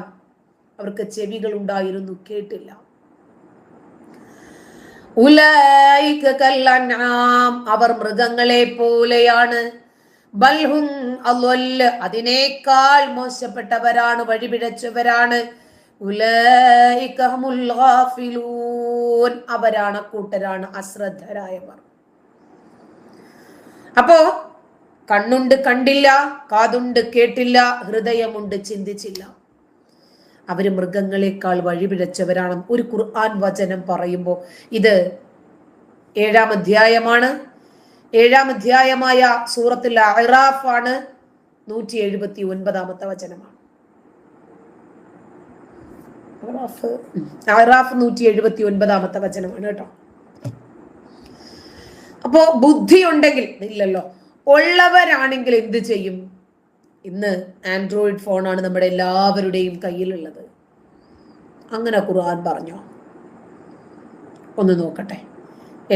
അവർക്ക് ചെവികൾ ഉണ്ടായിരുന്നു, കേട്ടില്ല. ഉലൈക കൽ അൻആം, അവർ മൃഗങ്ങളെ പോലെയാണ്. ബൽഹും അളൽ, അതിനേക്കാൾ മോശപ്പെട്ടവരാണ്, വഴിപിഴച്ചവരാണ്. ഉലൈക ഹുമുൽ ഗാഫിലൂൻ, അവരാണ് കൂട്ടരാണ് അശ്രദ്ധരായവർ. അപ്പോ കണ്ണുണ്ട് കണ്ടില്ല, കാതുണ്ട് കേട്ടില്ല, ഹൃദയമുണ്ട് ചിന്തിച്ചില്ല, അവര് മൃഗങ്ങളെക്കാൾ വഴിപിഴച്ചവരാണ്. ഒരു ഖുർആൻ വചനം പറയുമ്പോൾ, ഇത് 7-ാം അധ്യായമാണ്. 7-ാം അധ്യായമായ സൂറത്തുൽ അഅറാഫ് ആണ്. 179-ാമത്തെ വചനമാണ്. അഅറാഫ് 179-ാമത്തെ വചനമാണ് കേട്ടോ. അപ്പോ ബുദ്ധി ഉണ്ടെങ്കിൽ, ഇല്ലല്ലോ, ഉള്ളവരാണെങ്കിൽ എന്ത് ചെയ്യും? ഇന്ന് ആൻഡ്രോയിഡ് ഫോണാണ് നമ്മുടെ എല്ലാവരുടെയും കയ്യിലുള്ളത്. അങ്ങനെ ഖുർആൻ പറഞ്ഞോ? ഒന്ന് നോക്കട്ടെ.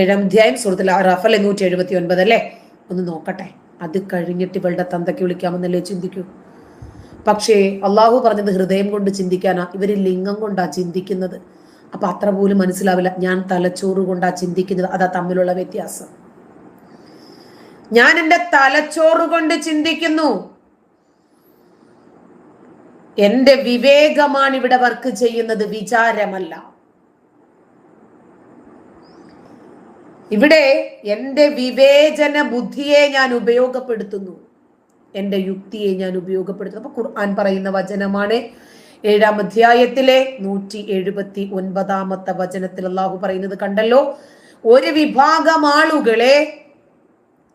7-ാം അധ്യായം സൂറത്തുൽ അഅറാഫ് അല്ലെ, 179 അല്ലേ? ഒന്ന് നോക്കട്ടെ. അത് കഴിഞ്ഞിട്ട് ഇവളുടെ തന്തയ്ക്ക് വിളിക്കാമെന്നല്ലേ ചിന്തിക്കൂ. പക്ഷേ അള്ളാഹു പറഞ്ഞത് ഹൃദയം കൊണ്ട് ചിന്തിക്കാനാ, ഇവര് ലിംഗം കൊണ്ടാ ചിന്തിക്കുന്നത്. അപ്പൊ അത്ര പോലും മനസ്സിലാവില്ല. ഞാൻ തലച്ചോറ് കൊണ്ടാ ചിന്തിക്കുന്നത്. അതാ തമ്മിലുള്ള വ്യത്യാസം. ഞാൻ എൻ്റെ തലച്ചോറ് കൊണ്ട് ചിന്തിക്കുന്നു. എന്റെ വിവേകമാണ് ഇവിടെ വർക്ക് ചെയ്യുന്നത്, വിചാരമല്ല. ഇവിടെ എന്റെ വിവേചന ബുദ്ധിയെ ഞാൻ ഉപയോഗപ്പെടുത്തുന്നു, എന്റെ യുക്തിയെ ഞാൻ ഉപയോഗപ്പെടുത്തുന്നു. അപ്പൊ ഖുർആൻ പറയുന്ന വചനമാണ് 7-ാം അധ്യായത്തിലെ 179-ാമത്തെ വചനത്തിൽ അള്ളാഹു പറയുന്നത് കണ്ടല്ലോ. ഒരു വിഭാഗം ആളുകളെ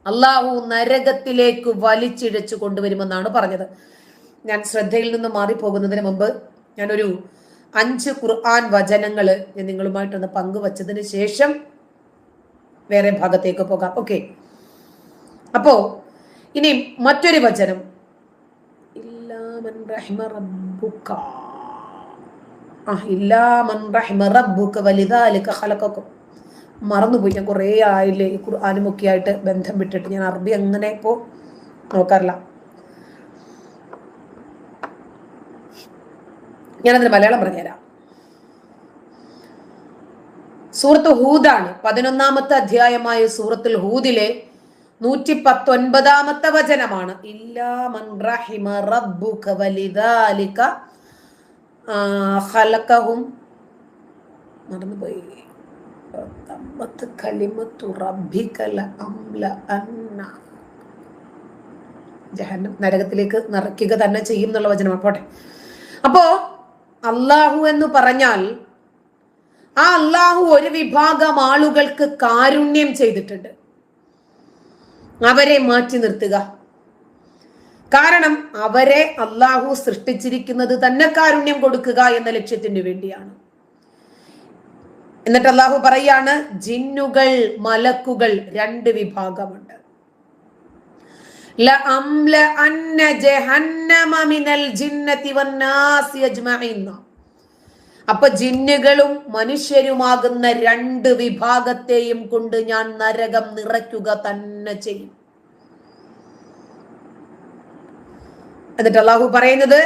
അള്ളാഹു നരകത്തിലേക്ക് വലിച്ചിഴച്ചു കൊണ്ടുവരുമെന്നാണ് പറഞ്ഞത്. ഞാൻ ശ്രദ്ധയിൽ നിന്ന് മാറിപ്പോകുന്നതിന് മുമ്പ് ഞാനൊരു 5 ഖുർആൻ വചനങ്ങൾ ഞാൻ നിങ്ങളുമായിട്ടൊന്ന് പങ്കുവച്ചതിന് ശേഷം വേറെ ഭാഗത്തേക്ക് പോകാം. ഓക്കെ, അപ്പോ ഇനി മറ്റൊരു വചനം, മറന്നുപോയി. ഞാൻ കുറേ ആയില്ലേ ഈ ഖുർആനും ഒക്കെ ആയിട്ട് ബന്ധം വിട്ടിട്ട്. ഞാൻ അറബി അങ്ങനെ ഇപ്പോ നോക്കാറില്ല. ഞാനതിന് മലയാളം പറഞ്ഞുതരാം. സൂറത്ത് ഹൂദാണ്, 11-ാമത്തെ അധ്യായമായ സൂറത്തുൽ ഹൂദിലെ 119-ാമത്തെ വചനമാണ്. ഇല്ലാ മൻ റഹിമ റബ്ബുക വലിദാലിക ഖലഖഹും, മറന്നുപോയി, കലിമത്തു റബ്ബിക ലഅംല അന്ന, ജഹന്നം നരകത്തിലേക്ക് നിറയ്ക്കുക തന്നെ ചെയ്യും എന്നുള്ള വചനമാണ്. പോട്ടെ. അപ്പോ അള്ളാഹു എന്ന് പറഞ്ഞാൽ ആ അള്ളാഹു ഒരു വിഭാഗം ആളുകൾക്ക് കാരുണ്യം ചെയ്തിട്ടുണ്ട്. അവരെ മാറ്റി നിർത്തുക. കാരണം അവരെ അള്ളാഹു സൃഷ്ടിച്ചിരിക്കുന്നത് തന്നെ കാരുണ്യം കൊടുക്കുക എന്ന ലക്ഷ്യത്തിന് വേണ്ടിയാണ്. എന്നിട്ട് അള്ളാഹു പറയാണ്, ജിന്നുകൾ മലക്കുകൾ 2 വിഭാഗമുണ്ട്. അപ്പൊ ജിന്നുകളും മനുഷ്യരുമാകുന്ന 2 വിഭാഗത്തെയും കൊണ്ട് ഞാൻ നരകം നിറയ്ക്കുക തന്നെ ചെയ്യും. എന്നിട്ട് അള്ളാഹു പറയുന്നത്,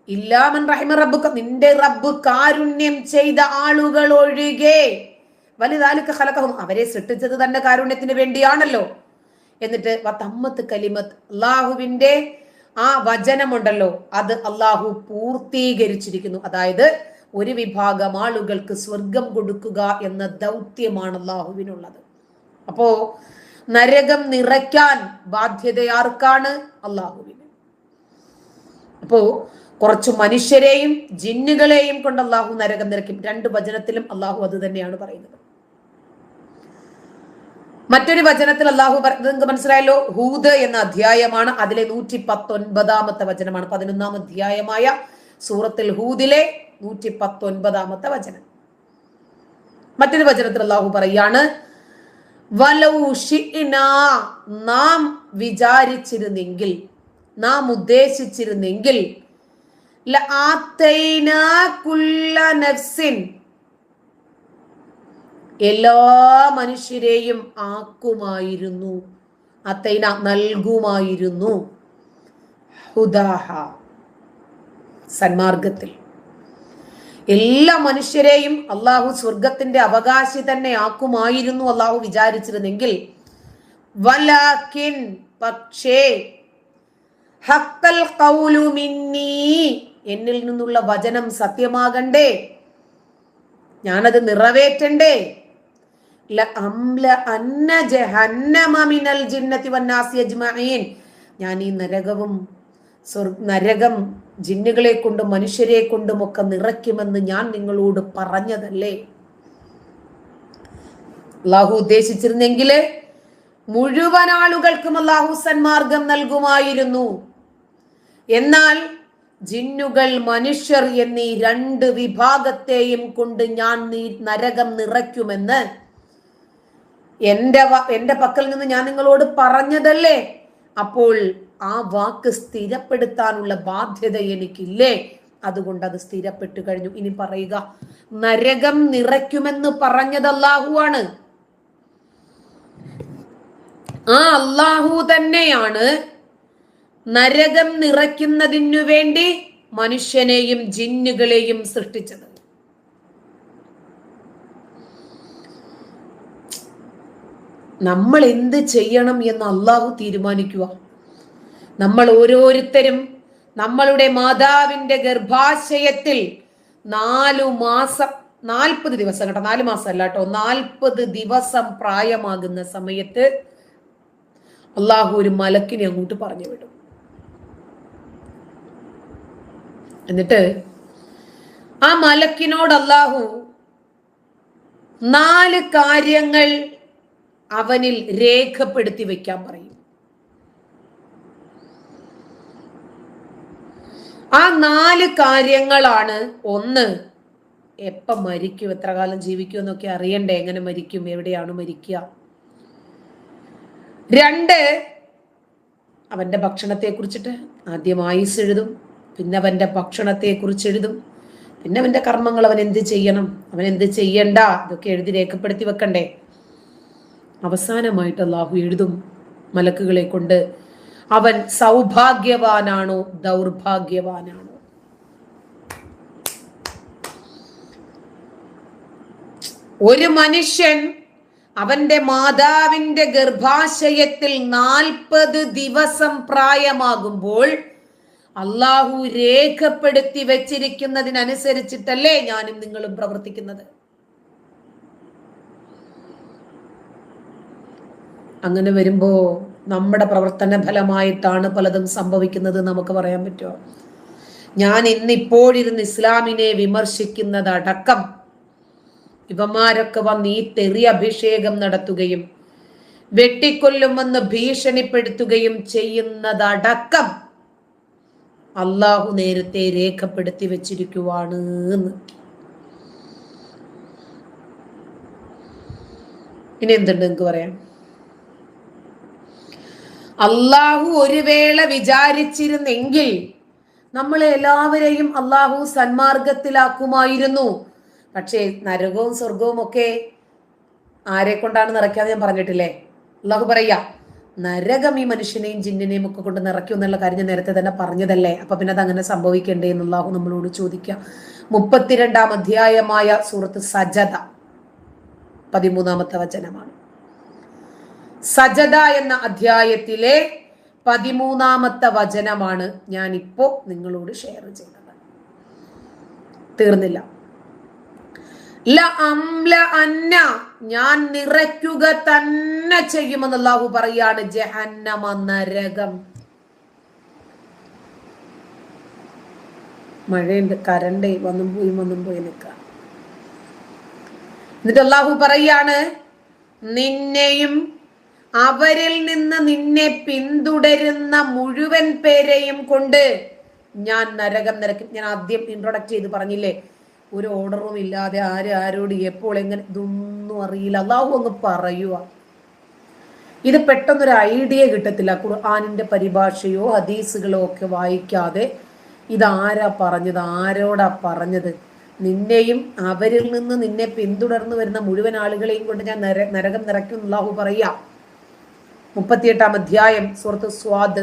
ഇല്ലാമൻ റഹിമ റബ്ബുക, നിന്റെ റബ്ബ് കാരുണ്യം ചെയ്ത ആളുകൾ ഒഴികെ, വലിദാലിക ഖലഖഹും, അവരെ സൃഷ്ടിച്ചത് തന്നെ കാരുണ്യത്തിന് വേണ്ടിയാണല്ലോ. എന്നിട്ട് വതമ്മത്ത് കലിമത്ത്, അള്ളാഹുവിന്റെ ആ വചനമുണ്ടല്ലോ അത് അള്ളാഹു പൂർത്തീകരിച്ചിരിക്കുന്നു. അതായത് ഒരു വിഭാഗം ആളുകൾക്ക് സ്വർഗം കൊടുക്കുക എന്ന ദൗത്യമാണ് അള്ളാഹുവിനുള്ളത്. അപ്പോ നരകം നിറയ്ക്കാൻ ബാധ്യത ആർക്കാണ്? അള്ളാഹുവിന്. അപ്പോ കുറച്ചു മനുഷ്യരെയും ജിന്നുകളെയും കൊണ്ട് അള്ളാഹു നരകം നിറയ്ക്കും. 2 വചനത്തിലും അള്ളാഹു അത് തന്നെയാണ് പറയുന്നത്. മറ്റൊരു വചനത്തിൽ അള്ളാഹു നിങ്ങൾക്ക് മനസ്സിലായല്ലോ, ഹൂദ് എന്ന അധ്യായമാണ്, അതിലെ 119-ാമത്തെ വചനമാണ്. 11-ാം അധ്യായമായ സൂറത്തുൽ ഹൂദിലെ 119-ാമത്തെ വചനം. മറ്റൊരു വചനത്തിൽ അള്ളാഹു പറയാണ്, വലൗ ശിഅ്നാ, നാം വിചാരിച്ചിരുന്നെങ്കിൽ, നാം ഉദ്ദേശിച്ചിരുന്നെങ്കിൽ, ലആതൈനാ കുല്ല നഫ്സിൻ, എല്ലാ മനുഷ്യരെയും ആക്കുമായിരുന്നു, അതൈന നൽകുമായിരുന്നു, ഹുദാഹ സന്മാർഗത്തിൽ. എല്ലാ മനുഷ്യരെയും അള്ളാഹു സ്വർഗത്തിന്റെ അവകാശി തന്നെ ആക്കുമായിരുന്നു അള്ളാഹു വിചാരിച്ചിരുന്നെങ്കിൽ. വലാകിൻ, പക്ഷേ, ഹഖൽ ഖൗലു മിന്നീ, എന്നിൽ നിന്നുള്ള വചനം സത്യമാകണ്ടേ, ഞാനത് നിറവേറ്റണ്ടേ. ലഅംല ജഹന്നമ മിനൽ ജിന്നതി വന്നാസി അജ്മഈൻ, ഞാൻ ഈ നരകം ജിന്നുകളെ കൊണ്ടും മനുഷ്യരെ കൊണ്ടും ഒക്കെ നിറയ്ക്കുമെന്ന് ഞാൻ നിങ്ങളോട് പറഞ്ഞതല്ലേ. അള്ളാഹു ഉദ്ദേശിച്ചിരുന്നെങ്കിൽ മുഴുവൻ ആളുകൾക്കും അള്ളാഹു സന്മാർഗം നൽകുമായിരുന്നു. എന്നാൽ ജിന്നുകൾ മനുഷ്യർ എന്നീ 2 വിഭാഗത്തെയും കൊണ്ട് ഞാൻ നരകം നിറയ്ക്കുമെന്ന് എന്റെ പക്കൽ നിന്ന് ഞാൻ നിങ്ങളോട് പറഞ്ഞതല്ലേ. അപ്പോൾ ആ വാക്ക് സ്ഥിരപ്പെടുത്താനുള്ള ബാധ്യത എനിക്കില്ലേ? അതുകൊണ്ട് അത് സ്ഥിരപ്പെട്ടു കഴിഞ്ഞു. ഇനി പറയുക, നരകം നിറയ്ക്കുമെന്ന് പറഞ്ഞത് അല്ലാഹുവാണ്. ആ അല്ലാഹു തന്നെയാണ് നരകം നിറയ്ക്കുന്നതിനു വേണ്ടി മനുഷ്യനെയും ജിന്നുകളെയും സൃഷ്ടിച്ചത്. നമ്മൾ എന്ത് ചെയ്യണം എന്ന് അള്ളാഹു തീരുമാനിക്കുക. നമ്മൾ ഓരോരുത്തരും നമ്മളുടെ മാതാവിന്റെ ഗർഭാശയത്തിൽ 4 മാസം 40 ദിവസം കേട്ടോ, 4 മാസം അല്ല കേട്ടോ, 40 ദിവസം പ്രായമാകുന്ന സമയത്ത് അള്ളാഹു ഒരു മലക്കിനെ അങ്ങോട്ട് പറഞ്ഞു വിടും. എന്നിട്ട് ആ മലക്കിനോട് അള്ളാഹു 4 കാര്യങ്ങൾ അവനിൽ രേഖപ്പെടുത്തി വെക്കാൻ പറയും. ആ 4 കാര്യങ്ങളാണ്. ഒന്ന്, എപ്പം മരിക്കും, എത്ര കാലം ജീവിക്കും എന്നൊക്കെ അറിയണ്ടേ, എങ്ങനെ മരിക്കും, എവിടെയാണ് മരിക്കുക. 2, അവന്റെ ഭക്ഷണത്തെ കുറിച്ചിട്ട് ആദ്യം ആയുസ് എഴുതും, പിന്നെ അവന്റെ ഭക്ഷണത്തെ കുറിച്ച് എഴുതും, പിന്നെ അവന്റെ കർമ്മങ്ങൾ, അവൻ എന്ത് ചെയ്യണം, അവൻ എന്ത് ചെയ്യണ്ട, ഇതൊക്കെ എഴുതി രേഖപ്പെടുത്തി വെക്കണ്ടേ. അവസാനമായിട്ട് അല്ലാഹു എഴുതും മലക്കുകളെ കൊണ്ട്, അവൻ സൗഭാഗ്യവാനാണോ ദൗർഭാഗ്യവാനാണോ. ഒരു മനുഷ്യൻ അവന്റെ മാതാവിന്റെ ഗർഭാശയത്തിൽ 40 ദിവസം പ്രായമാകുമ്പോൾ അള്ളാഹു രേഖപ്പെടുത്തി വെച്ചിരിക്കുന്നതിനനുസരിച്ചിട്ടല്ലേ ഞാനും നിങ്ങളും പ്രവർത്തിക്കുന്നത്. അങ്ങനെ വരുമ്പോ നമ്മുടെ പ്രവർത്തന ഫലമായിട്ടാണ് പലതും സംഭവിക്കുന്നത് നമുക്ക് പറയാൻ പറ്റുമോ? ഞാൻ ഇന്നിപ്പോഴിരുന്ന് ഇസ്ലാമിനെ വിമർശിക്കുന്നതടക്കം ഇവന്മാരൊക്കെ വന്ന് ഈ തെറി അഭിഷേകം നടത്തുകയും വെട്ടിക്കൊല്ലുമെന്ന് ഭീഷണിപ്പെടുത്തുകയും ചെയ്യുന്നതടക്കം അള്ളാഹു നേരത്തെ രേഖപ്പെടുത്തി വെച്ചിരിക്കുവാണ്. ഇനി എന്തുണ്ട് നിങ്ങൾക്ക് പറയാം? അള്ളാഹു ഒരു വേള വിചാരിച്ചിരുന്നെങ്കിൽ നമ്മളെ എല്ലാവരെയും അള്ളാഹു സന്മാർഗത്തിലാക്കുമായിരുന്നു. പക്ഷേ നരകവും സ്വർഗവും ഒക്കെ ആരെ കൊണ്ടാണ് നിറയ്ക്കാതെ ഞാൻ പറഞ്ഞിട്ടില്ലേ? അള്ളാഹു പറയാ, നരകം ഈ മനുഷ്യനെയും ജിന്നിനെയും ഒക്കെ കൊണ്ട് നിറയ്ക്കും എന്നുള്ള കാര്യം ഞാൻ നേരത്തെ തന്നെ പറഞ്ഞതല്ലേ. അപ്പൊ പിന്നെ അത് അങ്ങനെ സംഭവിക്കണ്ടേ എന്ന് അള്ളാഹു നമ്മളോട് ചോദിക്കാം. 32-ാം അധ്യായമായ സൂറത്ത് സജദ 13-ാമത്തെ വചനമാണ്. സജദ എന്ന അധ്യായത്തിലെ 13-ാമത്തെ വചനമാണ് ഞാൻ ഇപ്പോ നിങ്ങളോട് ഷെയർ ചെയ്തത്. തീർന്നില്ല. ഞാൻ നിറയ്ക്കുക തന്നെ ചെയ്യുമെന്ന് അല്ലാഹു പറയാണ്. ജഹന്നമ, നരകം. മഴയുണ്ട്, കരണ്ട് വന്നും പോയി നിൽക്കുക. എന്നിട്ട് അല്ലാഹു പറയാണ്, നിന്നെയും അവരിൽ നിന്ന് നിന്നെ പിന്തുടരുന്ന മുഴുവൻ പേരെയും കൊണ്ട് ഞാൻ നരകം നിറയ്ക്കും. ഞാൻ ആദ്യം ഇൻട്രൊഡക്ട് ചെയ്ത് പറഞ്ഞില്ലേ, ഒരു ഓർഡറും ഇല്ലാതെ ആരോട് എപ്പോൾ എങ്ങനെ ഇതൊന്നും അറിയില്ല. അല്ലാഹു ഒന്ന് പറയുക. ഇത് പെട്ടെന്നൊരു ഐഡിയ കിട്ടത്തില്ല. ഖുർആനിന്റെ പരിഭാഷയോ ഹദീസുകളോ ഒക്കെ വായിക്കാതെ ഇതാരാ പറഞ്ഞത്, ആരോടാ പറഞ്ഞത്? നിന്നെയും അവരിൽ നിന്ന് നിന്നെ പിന്തുടർന്നു വരുന്ന മുഴുവൻ ആളുകളെയും കൊണ്ട് ഞാൻ നരകം നിറയ്ക്കും അല്ലാഹു പറയാ. 38-ാം അധ്യായം സൂറത്ത് സ്വാദ്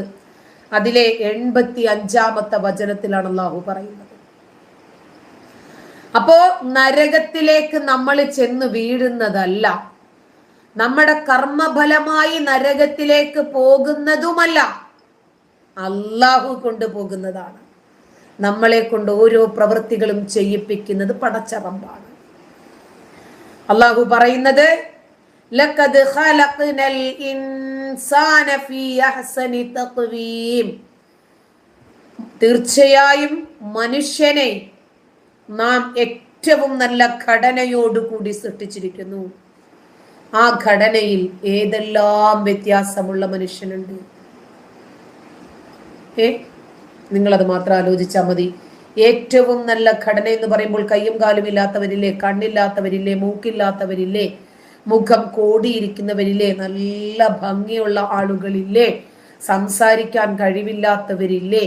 അതിലെ 85-ാമത്തെ വചനത്തിലാണ് അല്ലാഹു പറയുന്നത്. അപ്പോ നരകത്തിലേക്ക് നമ്മൾ ചെന്ന് വീഴുന്നതല്ല, നമ്മുടെ കർമ്മഫലമായി നരകത്തിലേക്ക് പോകുന്നതുമല്ല, അല്ലാഹു കൊണ്ടുപോകുന്നതാണ്. നമ്മളെ കൊണ്ട് ഓരോ പ്രവൃത്തികളും ചെയ്യിപ്പിക്കുന്നത് പടച്ച റബ്ബാണ്. അല്ലാഹു പറയുന്നത്, ലഖദ് ഖലഖ്നൽ ഇൻസാന ഫീ അഹ്സനി തഖ്വീം, തീർച്ചയായും മനുഷ്യനെ നാം ഏറ്റവും നല്ല ഘടനയോടുകൂടി സൃഷ്ടിച്ചിരിക്കുന്നു. ആ ഘടനയിൽ ഏതെല്ലാം വ്യത്യാസമുള്ള മനുഷ്യനുണ്ട്. നിങ്ങളത് മാത്രം ആലോചിച്ചാൽ മതി. ഏറ്റവും നല്ല ഘടന എന്ന് പറയുമ്പോൾ കയ്യും കാലും ഇല്ലാത്തവരില്ലേ, കണ്ണില്ലാത്തവരില്ലേ, മൂക്കില്ലാത്തവരില്ലേ, മുഖം കോടിയിരിക്കുന്നവരില്ലേ, നല്ല ഭംഗിയുള്ള ആളുകളില്ലേ, സംസാരിക്കാൻ കഴിവില്ലാത്തവരില്ലേ,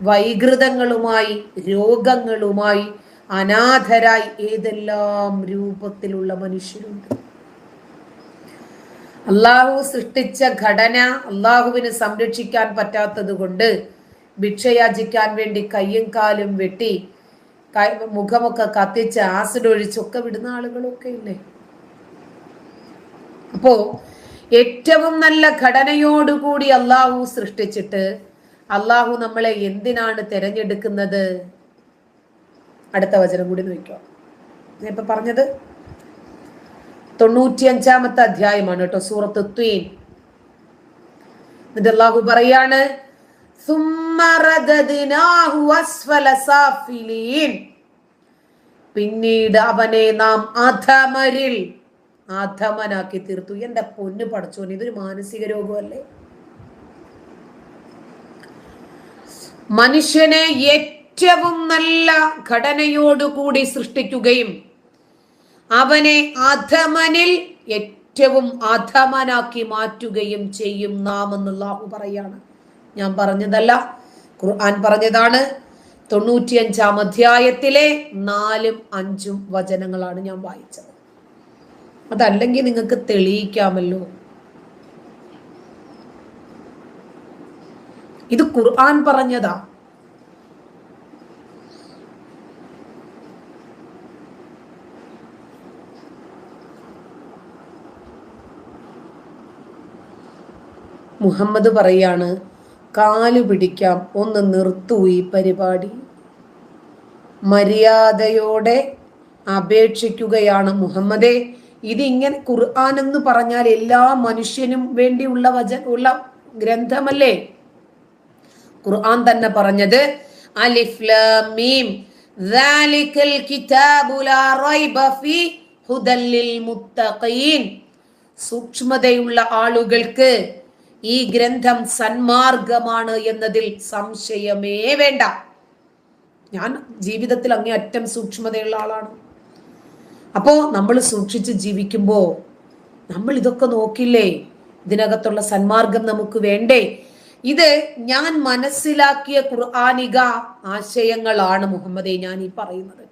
വൈകൃതങ്ങളുമായി രോഗങ്ങളുമായി അനാഥരായി ഏതെല്ലാം രൂപത്തിലുള്ള മനുഷ്യരുണ്ട്. അള്ളാഹു സൃഷ്ടിച്ച ഘടന അള്ളാഹുവിന് സംരക്ഷിക്കാൻ പറ്റാത്തത് കൊണ്ട് ഭിക്ഷയാചിക്കാൻ വേണ്ടി കയ്യും കാലും വെട്ടി മുഖമൊക്കെ കത്തിച്ച് ആസിഡ് ഒഴിച്ചൊക്കെ വിടുന്ന ആളുകളൊക്കെ ഇല്ലേ? അപ്പോ ഏറ്റവും നല്ല ഘടനയോടുകൂടി അള്ളാഹു സൃഷ്ടിച്ചിട്ട് അള്ളാഹു നമ്മളെ എന്തിനാണ് തിരഞ്ഞെടുക്കുന്നത്? അടുത്ത വചനം കൂടി നോക്കിക്കോ. ഞാൻ ഇപ്പൊ പറഞ്ഞത് 95-ാമത്തെ അധ്യായമാണ് കേട്ടോ, സൂറത്ത് ത്വീൻ. എന്നിട്ട് അല്ലാഹു പറയാണ്, പിന്നീട് അവനെ നാം അധമനാക്കി തീർത്തു. എന്റെ പൊന്നു പടച്ചോൻ, ഇതൊരു മാനസിക രോഗമല്ലേ? മനുഷ്യനെ ഏറ്റവും നല്ല ഘടനയോടുകൂടി സൃഷ്ടിക്കുകയും അവനെ അധമനിൽ ഏറ്റവും അധമനാക്കി മാറ്റുകയും ചെയ്യും നാം എന്ന് അല്ലാഹു പറയാണ്. ഞാൻ പറഞ്ഞതല്ല, ഖുർആൻ പറഞ്ഞതാണ്. 95-ാം അധ്യായത്തിലെ 4ഉം 5ഉം വചനങ്ങളാണ് ഞാൻ വായിച്ചത്. അതല്ലെങ്കിൽ നിങ്ങൾക്ക് തെളിയിക്കാമല്ലോ. ഇത് ഖുർആൻ പറഞ്ഞതാ. മുഹമ്മദ് പറയാണ്, കാലു പിടിക്കാം, ഒന്ന് നിർത്തൂ ഈ പരിപാടി. മര്യാദയോടെ അപേക്ഷിക്കുകയാണ് മുഹമ്മദേ. ഇതിങ്ങനെ ഖുർആൻ എന്ന് പറഞ്ഞാൽ എല്ലാ മനുഷ്യനും വേണ്ടിയുള്ള ഉള്ള ഗ്രന്ഥമല്ലേ? ഖുർആൻ തന്നെ പറഞ്ഞത് അലിഫ് ലാം മീം ദാലികൽ കിതാബു ലാ റൈബ ഫീ ഹുദൽ ലിൽ മുത്തഖീൻ. സൂക്ഷ്മതയുള്ള ആളുകൾക്ക് ഈ ഗ്രന്ഥം സന്മാർഗമാണ് എന്നതിൽ സംശയമേ വേണ്ട. ഞാൻ ജീവിതത്തിൽ അങ്ങേയറ്റം സൂക്ഷ്മതയുള്ള ആളാണ്. അപ്പോ നമ്മൾ സൂക്ഷിച്ച് ജീവിക്കുമ്പോ നമ്മൾ ഇതൊക്കെ നോക്കില്ലേ? ഇതിനകത്തുള്ള സന്മാർഗം നമുക്ക് വേണ്ടേ? ഇത് ഞാൻ മനസ്സിലാക്കിയ ഖുർആനിക ആശയങ്ങളാണ് മുഹമ്മദേ ഞാൻ ഈ പറയുന്നത്.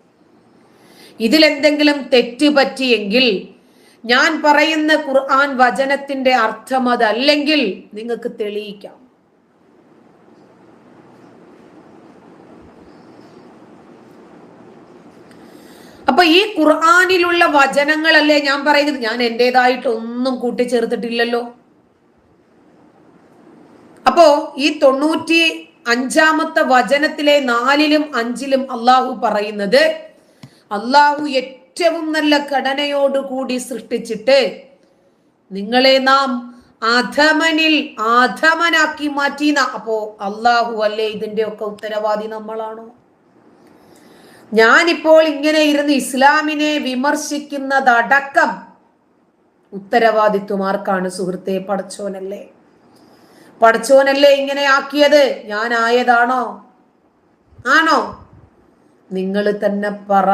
ഇതിലെന്തെങ്കിലും തെറ്റ് പറ്റിയെങ്കിൽ, ഞാൻ പറയുന്ന ഖുർആൻ വചനത്തിന്റെ അർത്ഥം അതല്ലെങ്കിൽ നിങ്ങൾക്ക് തെളിയിക്കാം. അപ്പൊ ഈ ഖുർആനിലുള്ള വചനങ്ങളല്ലേ ഞാൻ പറയുന്നത്. ഞാൻ എന്റേതായിട്ട് ഒന്നും കൂട്ടിച്ചേർത്തിട്ടില്ലല്ലോ. അപ്പോ ഈ 95-ാമത്തെ വചനത്തിലെ 4ലും 5ലും അള്ളാഹു പറയുന്നത്, അള്ളാഹു ഏറ്റവും നല്ല ഘടനയോടുകൂടി സൃഷ്ടിച്ചിട്ട് നിങ്ങളെ നാം അധമനിൽ അധമനാക്കി മാറ്റിന. അപ്പോ അള്ളാഹു അല്ലേ ഇതിന്റെ ഒക്കെ ഉത്തരവാദി നമ്മളാണോ? ഞാനിപ്പോൾ ഇങ്ങനെ ഇരുന്ന് ഇസ്ലാമിനെ വിമർശിക്കുന്നതടക്കം ഉത്തരവാദിത്വം ആർക്കാണ് സുഹൃത്തെ? പടച്ചോനല്ലേ. പടച്ചോനല്ലേ ഇങ്ങനെ ആക്കിയത്? ഞാൻ ആയതാണോ? ആണോ? നിങ്ങൾ തന്നെ പറ.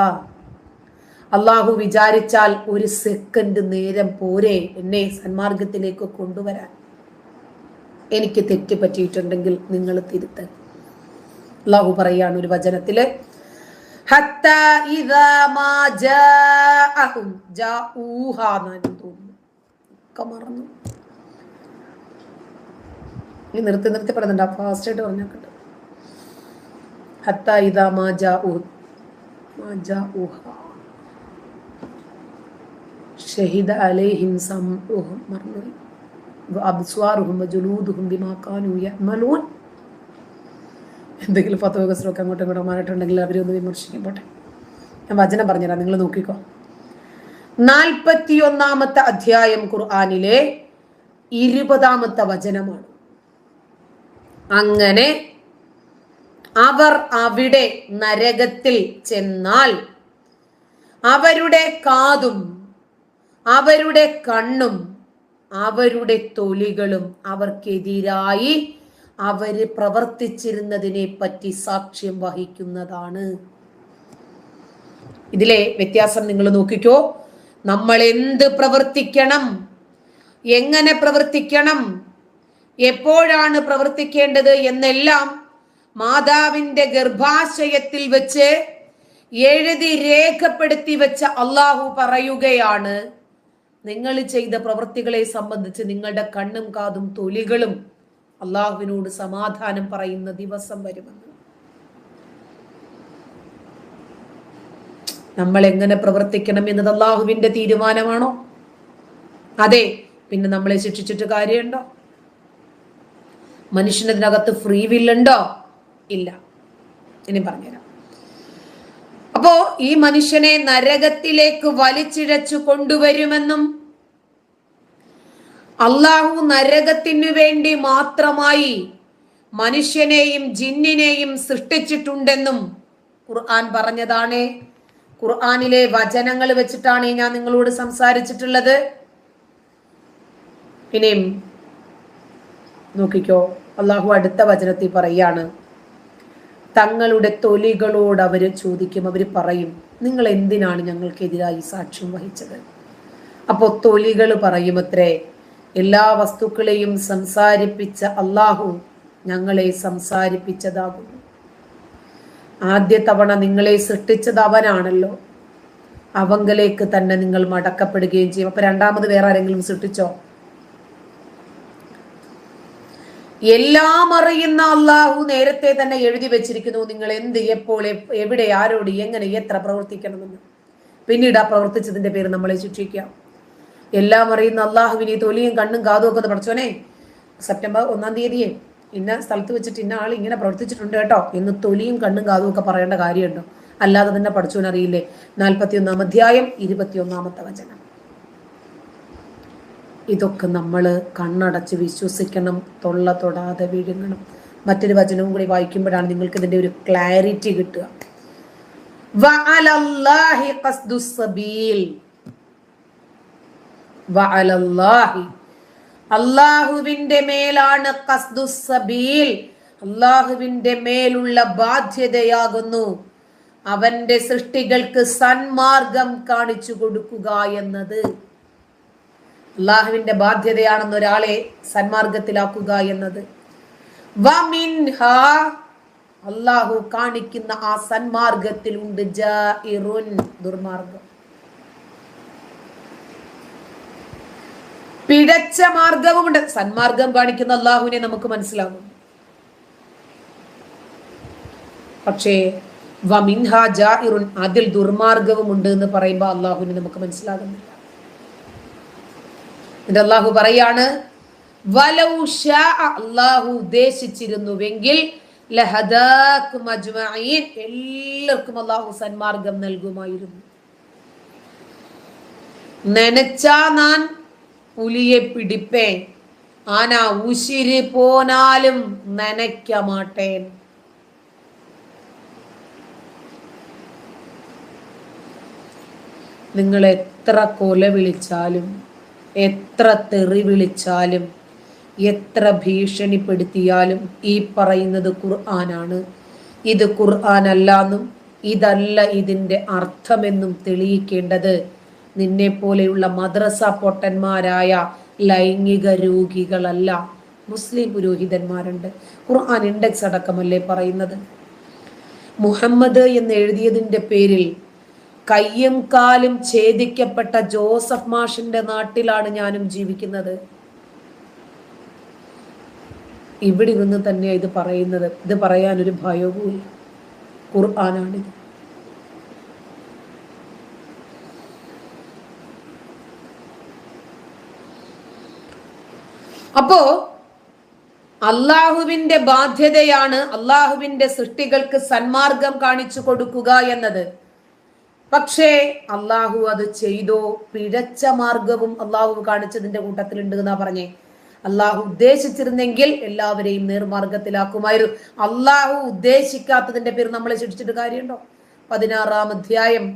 അള്ളാഹു വിചാരിച്ചാൽ 1 സെക്കൻഡ് നേരം പോരെ എന്നെ സന്മാർഗത്തിലേക്ക് കൊണ്ടുവരാൻ. എനിക്ക് തെറ്റ് പറ്റിയിട്ടുണ്ടെങ്കിൽ നിങ്ങൾ തിരുത്ത്. അള്ളാഹു പറയാണ് ഒരു വചനത്തില്, ഹത്താ ഇദാ മാ ജാഅഹും ജാഊഹാ ഒക്കെ മറന്നു. ഈ നിർത്തി പറയുന്നുണ്ട്. ഫാസ്റ്റ് ആയിട്ട് പറഞ്ഞാൽ ഹത്താ ഇദാ മാ ജാഊഹാ ഷഹിദ അലൈഹിം സംഉഹും മറന്നുപോയി വഅബ്സ്വാറുഹും വജുലൂദുഹും ബിമാ കാനൂ യഅമലൂൻ. എന്തെങ്കിലും ഫത്വകസ്റൊക്കെ അങ്ങോട്ടും ഇങ്ങോട്ടും മാറിയിട്ടുണ്ടെങ്കിൽ അവരൊന്ന് വിമർശിക്കും. പോട്ടെ, ഞാൻ വചനം പറഞ്ഞുതരാം, നിങ്ങൾ നോക്കിക്കോ. 41-ാമത്തെ അധ്യായം ഖുർആനിലെ 20-ാമത്തെ വചനമാണ്. അങ്ങനെ അവർ അവിടെ നരകത്തിൽ ചെന്നാൽ അവരുടെ കാതും അവരുടെ കണ്ണും അവരുടെ തൊലികളും അവർക്കെതിരായി അവര് പ്രവർത്തിച്ചിരുന്നതിനെ പറ്റി സാക്ഷ്യം വഹിക്കുന്നതാണ്. ഇതിലെ വ്യത്യാസം നിങ്ങൾ നോക്കിക്കോ. നമ്മൾ എന്ത് പ്രവർത്തിക്കണം, എങ്ങനെ പ്രവർത്തിക്കണം, എപ്പോഴാണ് പ്രവർത്തിക്കേണ്ടത് എന്നെല്ലാം മാതാവിന്റെ ഗർഭാശയത്തിൽ വെച്ച് എഴുതി രേഖപ്പെടുത്തി വെച്ച അള്ളാഹു പറയുകയാണ്, നിങ്ങൾ ചെയ്ത പ്രവൃത്തികളെ സംബന്ധിച്ച് നിങ്ങളുടെ കണ്ണും കാതും തൊലികളും അള്ളാഹുവിനോട് സമാധാനം പറയുന്ന ദിവസം വരുമെന്ന്. നമ്മൾ എങ്ങനെ പ്രവർത്തിക്കണം എന്നത് അള്ളാഹുവിന്റെ തീരുമാനമാണോ? അതെ. പിന്നെ നമ്മളെ ശിക്ഷിച്ചിട്ട് കാര്യമുണ്ടോ? മനുഷ്യനതിനകത്ത് ഫ്രീ വില്ലുണ്ടോ? ഇല്ല. ഇനി പറഞ്ഞുതരാം. അപ്പോ ഈ മനുഷ്യനെ നരകത്തിലേക്ക് വലിച്ചിഴച്ചു കൊണ്ടുവരുമെന്നും അള്ളാഹു നരകത്തിനു വേണ്ടി മാത്രമായി മനുഷ്യനെയും ജിന്നിനെയും സൃഷ്ടിച്ചിട്ടുണ്ടെന്നും ഖുർആൻ പറഞ്ഞതാണ്. ഖുർആനിലെ വചനങ്ങൾ വെച്ചിട്ടാണ് ഞാൻ നിങ്ങളോട് സംസാരിച്ചിട്ടുള്ളത്. ഇനിയും നോക്കിക്കോ, അള്ളാഹു അടുത്ത വചനത്തിൽ പറയാണ്, തങ്ങളുടെ തൊലികളോട് അവർ ചോദിക്കും. അവർ പറയും, നിങ്ങൾ എന്തിനാണ് ഞങ്ങൾക്കെതിരായി സാക്ഷ്യം വഹിച്ചത്? അപ്പോൾ തൊലികൾ പറയുമത്രേ, എല്ലാ വസ്തുക്കളെയും സംസാരിപ്പിച്ച അള്ളാഹു ഞങ്ങളെ സംസാരിപ്പിച്ചതാകുന്നു. ആദ്യ തവണ നിങ്ങളെ സൃഷ്ടിച്ചത് അവനാണല്ലോ, അവങ്കലേക്ക് തന്നെ നിങ്ങൾ മടക്കപ്പെടുകയും ചെയ്യും. അപ്പൊ രണ്ടാമത് വേറെ ആരെങ്കിലും സൃഷ്ടിച്ചോ? എല്ലാം അറിയുന്ന അള്ളാഹു നേരത്തെ തന്നെ എഴുതി വെച്ചിരിക്കുന്നു നിങ്ങൾ എന്ത്, എപ്പോൾ, എവിടെ, ആരോട്, എങ്ങനെ, എത്ര പ്രവർത്തിക്കണമെന്ന്. പിന്നീട് ആ പ്രവർത്തിച്ചതിന്റെ പേര് നമ്മളെ ശിക്ഷിക്കാം. എല്ലാം അറിയുന്ന അള്ളാഹുവിനെ തൊലിയും കണ്ണും കാതും ഒക്കെ പഠിച്ചോനെ, സെപ്റ്റംബർ 1-ാം തീയതിയെ ഇന്ന സ്ഥലത്ത് വെച്ചിട്ട് ഇന്ന ആൾ ഇങ്ങനെ പ്രവർത്തിച്ചിട്ടുണ്ട് കേട്ടോ എന്ന് തൊലിയും കണ്ണും കാതും ഒക്കെ പറയേണ്ട കാര്യമുണ്ടോ? അല്ലാതെ തന്നെ പഠിച്ചോനറിയില്ലേ? 41-ാം അധ്യായം 21-ാമത്തെ വചനം. ഇതൊക്കെ നമ്മൾ കണ്ണടച്ച് വിശ്വസിക്കണം, തൊള്ള തൊടാതെ വിഴുങ്ങണം. മറ്റൊരു വചനവും കൂടി വായിക്കുമ്പോഴാണ് നിങ്ങൾക്ക് ഇതിന്റെ ഒരു ക്ലാരിറ്റി കിട്ടുക. വഅലല്ലാഹി ഖസ്ദുസ് സബീൽ, വഅലല്ലാഹി, അല്ലാഹുവിന്റെ മേലാണ് ഖസ്ദുസ് സബീൽ, അല്ലാഹുവിന്റെ മേലുള്ള ബാധ്യതയാകുന്നു അവന്റെ സൃഷ്ടികൾക്ക് സന്മാർഗം കാണിച്ചു കൊടുക്കുക എന്നത്. അള്ളാഹുവിന്റെ ബാധ്യതയാണെന്ന് ഒരാളെ സന്മാർഗത്തിലാക്കുക എന്നത്. വമിൻഹാ, അള്ളാഹു കാണിക്കുന്ന ആ സന്മാർഗത്തിലുണ്ട് ജാഇറുൻ, ദുർമാർഗം. പിഴച്ച മാർഗവുമുണ്ട്. സന്മാർഗം കാണിക്കുന്ന അള്ളാഹുവിനെ നമുക്ക് മനസ്സിലാകും. പക്ഷേ വമിൻഹാ ജാഇറുൻ, അതിൽ ദുർമാർഗവും ഉണ്ട് എന്ന് പറയുമ്പോൾ അള്ളാഹുവിനെ നമുക്ക് മനസ്സിലാകുന്നില്ല. എന്നിട്ട് അള്ളാഹു പറയാണ്, വലൗ ശാ, അള്ളാഹു ഉദ്ദേശിച്ചിരുന്നുവെങ്കിൽ ലഹദാകും അജ്മഈൻ, എല്ലാവർക്കും അള്ളാഹു സന്മാർഗം നൽകുമായിരുന്നു. നനച്ചാ നാൻ പുലിയെ പിടിപ്പേൻ, ആന ഉശിര് പോനാലും നനയ്ക്ക മാട്ടേൻ. നിങ്ങൾ എത്ര കൊല വിളിച്ചാലും, എത്ര തെറി വിളിച്ചാലും, എത്ര ഭീഷണിപ്പെടുത്തിയാലും ഈ പറയുന്നത് ഖുർആനാണ്, ഇത് ഖുർആൻ അല്ലാന്നും ഇതല്ല ഇതിൻ്റെ അർത്ഥമെന്നും തെളിയിക്കേണ്ടത് നിന്നെ പോലെയുള്ള മദ്രസ പൊട്ടന്മാരായ ലൈംഗിക രോഗികളല്ല, മുസ്ലിം പുരോഹിതന്മാരുണ്ട്. ഖുർആൻ ഇൻഡെക്സ് അടക്കമല്ലേ പറയുന്നത്. മുഹമ്മദ് എന്ന് എഴുതിയതിൻ്റെ പേരിൽ കയ്യും കാലും ഛേദിക്കപ്പെട്ട ജോസഫ് മാഷിന്റെ നാട്ടിലാണ് ഞാനും ജീവിക്കുന്നത്. ഇവിടെ ഇരുന്ന് തന്നെയാണ് ഇത് പറയുന്നത്. ഇത് പറയാനൊരു ഭയവും ഖുർആനാണിത്. അപ്പോ അള്ളാഹുവിന്റെ ബാധ്യതയാണ് അള്ളാഹുവിന്റെ സൃഷ്ടികൾക്ക് സന്മാർഗം കാണിച്ചു കൊടുക്കുക എന്നത്. പക്ഷേ അള്ളാഹു അത് ചെയ്തോ? പിഴച്ച മാർഗവും അള്ളാഹു കാണിച്ചതിന്റെ കൂട്ടത്തിലുണ്ട് എന്നാ പറഞ്ഞേ. അള്ളാഹു ഉദ്ദേശിച്ചിരുന്നെങ്കിൽ എല്ലാവരെയും നേർമാർഗത്തിലാക്കുമായിരുന്നു. അള്ളാഹു ഉദ്ദേശിക്കാത്തതിന്റെ പേര് നമ്മളെ ശിക്ഷിച്ചിട്ട് കാര്യമുണ്ടോ? 16-ാം അധ്യായം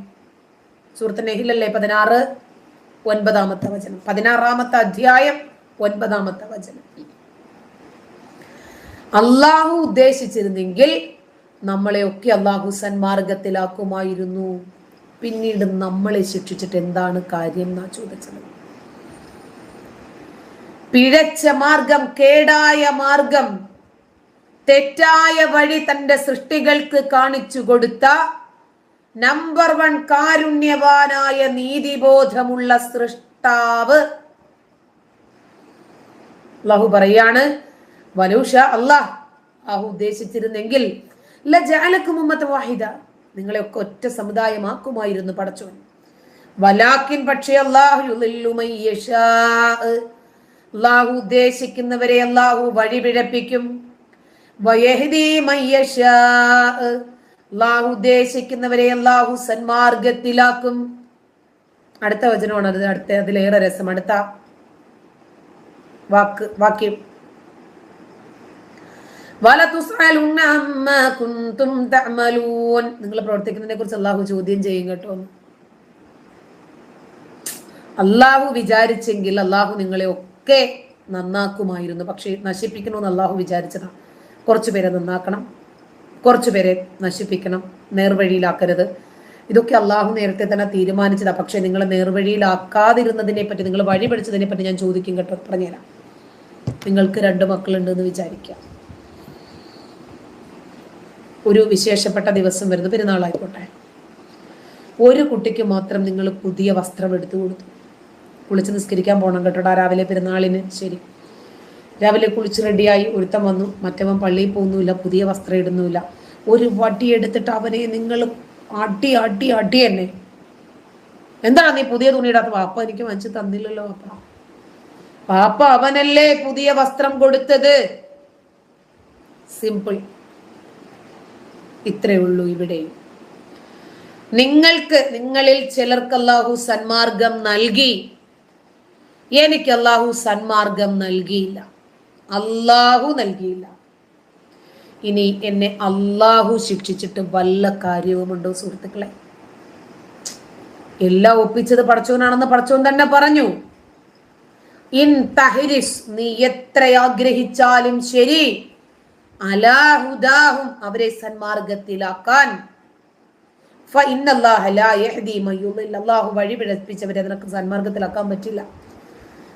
സൂറത്ത് നഹ്ലല്ലേ, 16-9-ാമത്തെ വചനം. 16-ാമത്തെ അധ്യായം 9-ാമത്തെ വചനം. അള്ളാഹു ഉദ്ദേശിച്ചിരുന്നെങ്കിൽ നമ്മളെയൊക്കെ അള്ളാഹു സന്മാർഗത്തിലാക്കുമായിരുന്നു. പിന്നീട് നമ്മളെ ശിക്ഷിച്ചിട്ട് എന്താണ് കാര്യം എന്നാ ചോദിച്ചത്. പിഴച്ച മാർഗം, കേടായ മാർഗം, തെറ്റായ വഴി തന്റെ സൃഷ്ടികൾക്ക് കാണിച്ചു കൊടുത്ത നമ്പർ 1 കാരുണ്യവാനായ നീതിബോധമുള്ള സൃഷ്ടാവ് അല്ലാഹു പറയാണ്, വലൗഷ, അല്ലാഹു ഉദ്ദേശിച്ചിരുന്നെങ്കിൽ ലജഅലകും ഉമ്മത്തൻ വാഹിദ, നിങ്ങളെയൊക്കെ ഒറ്റ സമുദായമാക്കുമായിരുന്നു പടച്ചോൻ. വലാകിൻ, പക്ഷേ അല്ലാഹു യുളില്ലു മൻ യശാ, അല്ലാഹു ഉദ്ദേശിക്കുന്നവരെ അല്ലാഹു വഴിപിഴപ്പിക്കും. വയഹ്ദി മൻ യശാ, അല്ലാഹു ഉദ്ദേശിക്കുന്നവരെ അല്ലാഹു സന്മാർഗത്തിലാക്കും. അടുത്ത വചനമാണ് അത്. അതിലേറെ രസം അടുത്ത വാക്യം. നിങ്ങൾ പ്രവർത്തിക്കുന്നതിനെ കുറിച്ച് അള്ളാഹു ചോദ്യം ചെയ്യും കേട്ടോ. അള്ളാഹു വിചാരിച്ചെങ്കിൽ അള്ളാഹു നിങ്ങളെ ഒക്കെ നന്നാക്കുമായിരുന്നു. പക്ഷെ നശിപ്പിക്കണമെന്ന് അള്ളാഹു വിചാരിച്ചതാണ്. കുറച്ചു പേരെ നന്നാക്കണം, കുറച്ചു പേരെ നശിപ്പിക്കണം, നേർവഴിയിലാക്കരുത്. ഇതൊക്കെ അള്ളാഹു നേരത്തെ തന്നെ തീരുമാനിച്ചതാ. പക്ഷെ നിങ്ങൾ നേർവഴിയിലാക്കാതിരുന്നതിനെ പറ്റി, നിങ്ങൾ വഴി പഠിച്ചതിനെ പറ്റി ഞാൻ ചോദിക്കും കേട്ടോ. പറഞ്ഞുതരാം. നിങ്ങൾക്ക് 2 മക്കളുണ്ട് എന്ന് വിചാരിക്കാം. ഒരു വിശേഷപ്പെട്ട ദിവസം വരുന്നു, പെരുന്നാളായിക്കോട്ടെ. ഒരു കുട്ടിക്ക് മാത്രം നിങ്ങൾ പുതിയ വസ്ത്രം എടുത്തു കൊടുത്തു. കുളിച്ച് നിസ്കരിക്കാൻ പോകണം കേട്ടോടാ രാവിലെ പെരുന്നാളിന്. ശരി, രാവിലെ കുളിച്ച് റെഡിയായി, ഒരുത്തം വന്നു. മറ്റവൻ പള്ളിയിൽ പോകുന്നില്ല, പുതിയ വസ്ത്രം ഇടുന്നില്ല. ഒരു വടി എടുത്തിട്ട് അവനെ നിങ്ങൾ അടി അടി അടി തന്നെ. എന്താണ് നീ പുതിയ തുണി ഇടാത്ത? പാപ്പ എനിക്ക് വാങ്ങിച്ചു തന്നില്ലല്ലോ. പാപ്പ അവനല്ലേ പുതിയ വസ്ത്രം കൊടുത്തത്. സിമ്പിൾ. ഇത്രേ ഉള്ളൂ ഇവിടെ. നിങ്ങളിൽ ചിലർക്ക് അല്ലാഹു സന്മാർഗം നൽകി, എനിക്ക് അല്ലാഹു സന്മാർഗം നൽകിയില്ല. അല്ലാഹു നൽകിയില്ല. ഇനി എന്നെ അല്ലാഹു ശിക്ഷിച്ചിട്ട് വല്ല കാര്യവുമുണ്ടോ സുഹൃത്തുക്കളെ? എല്ലാം ഒപ്പിച്ചത് പടച്ചോനാണെന്ന് പടച്ചോൻ തന്നെ പറഞ്ഞു. ഇൻ തഹരിസ്, നീ എത്ര ആഗ്രഹിച്ചാലും ശരി, അലാ ഹുദാഹും, അവരെ സന്മാർഗത്തിലാക്കാൻ, ഫഇന്നല്ലാഹ ലാ യഹ്ദി മൻ യുളിൽ, അല്ലാഹു വഴി പിഴപ്പിച്ചവരെ നിനക്ക് സന്മാർഗത്തിലാക്കാൻ പറ്റില്ല.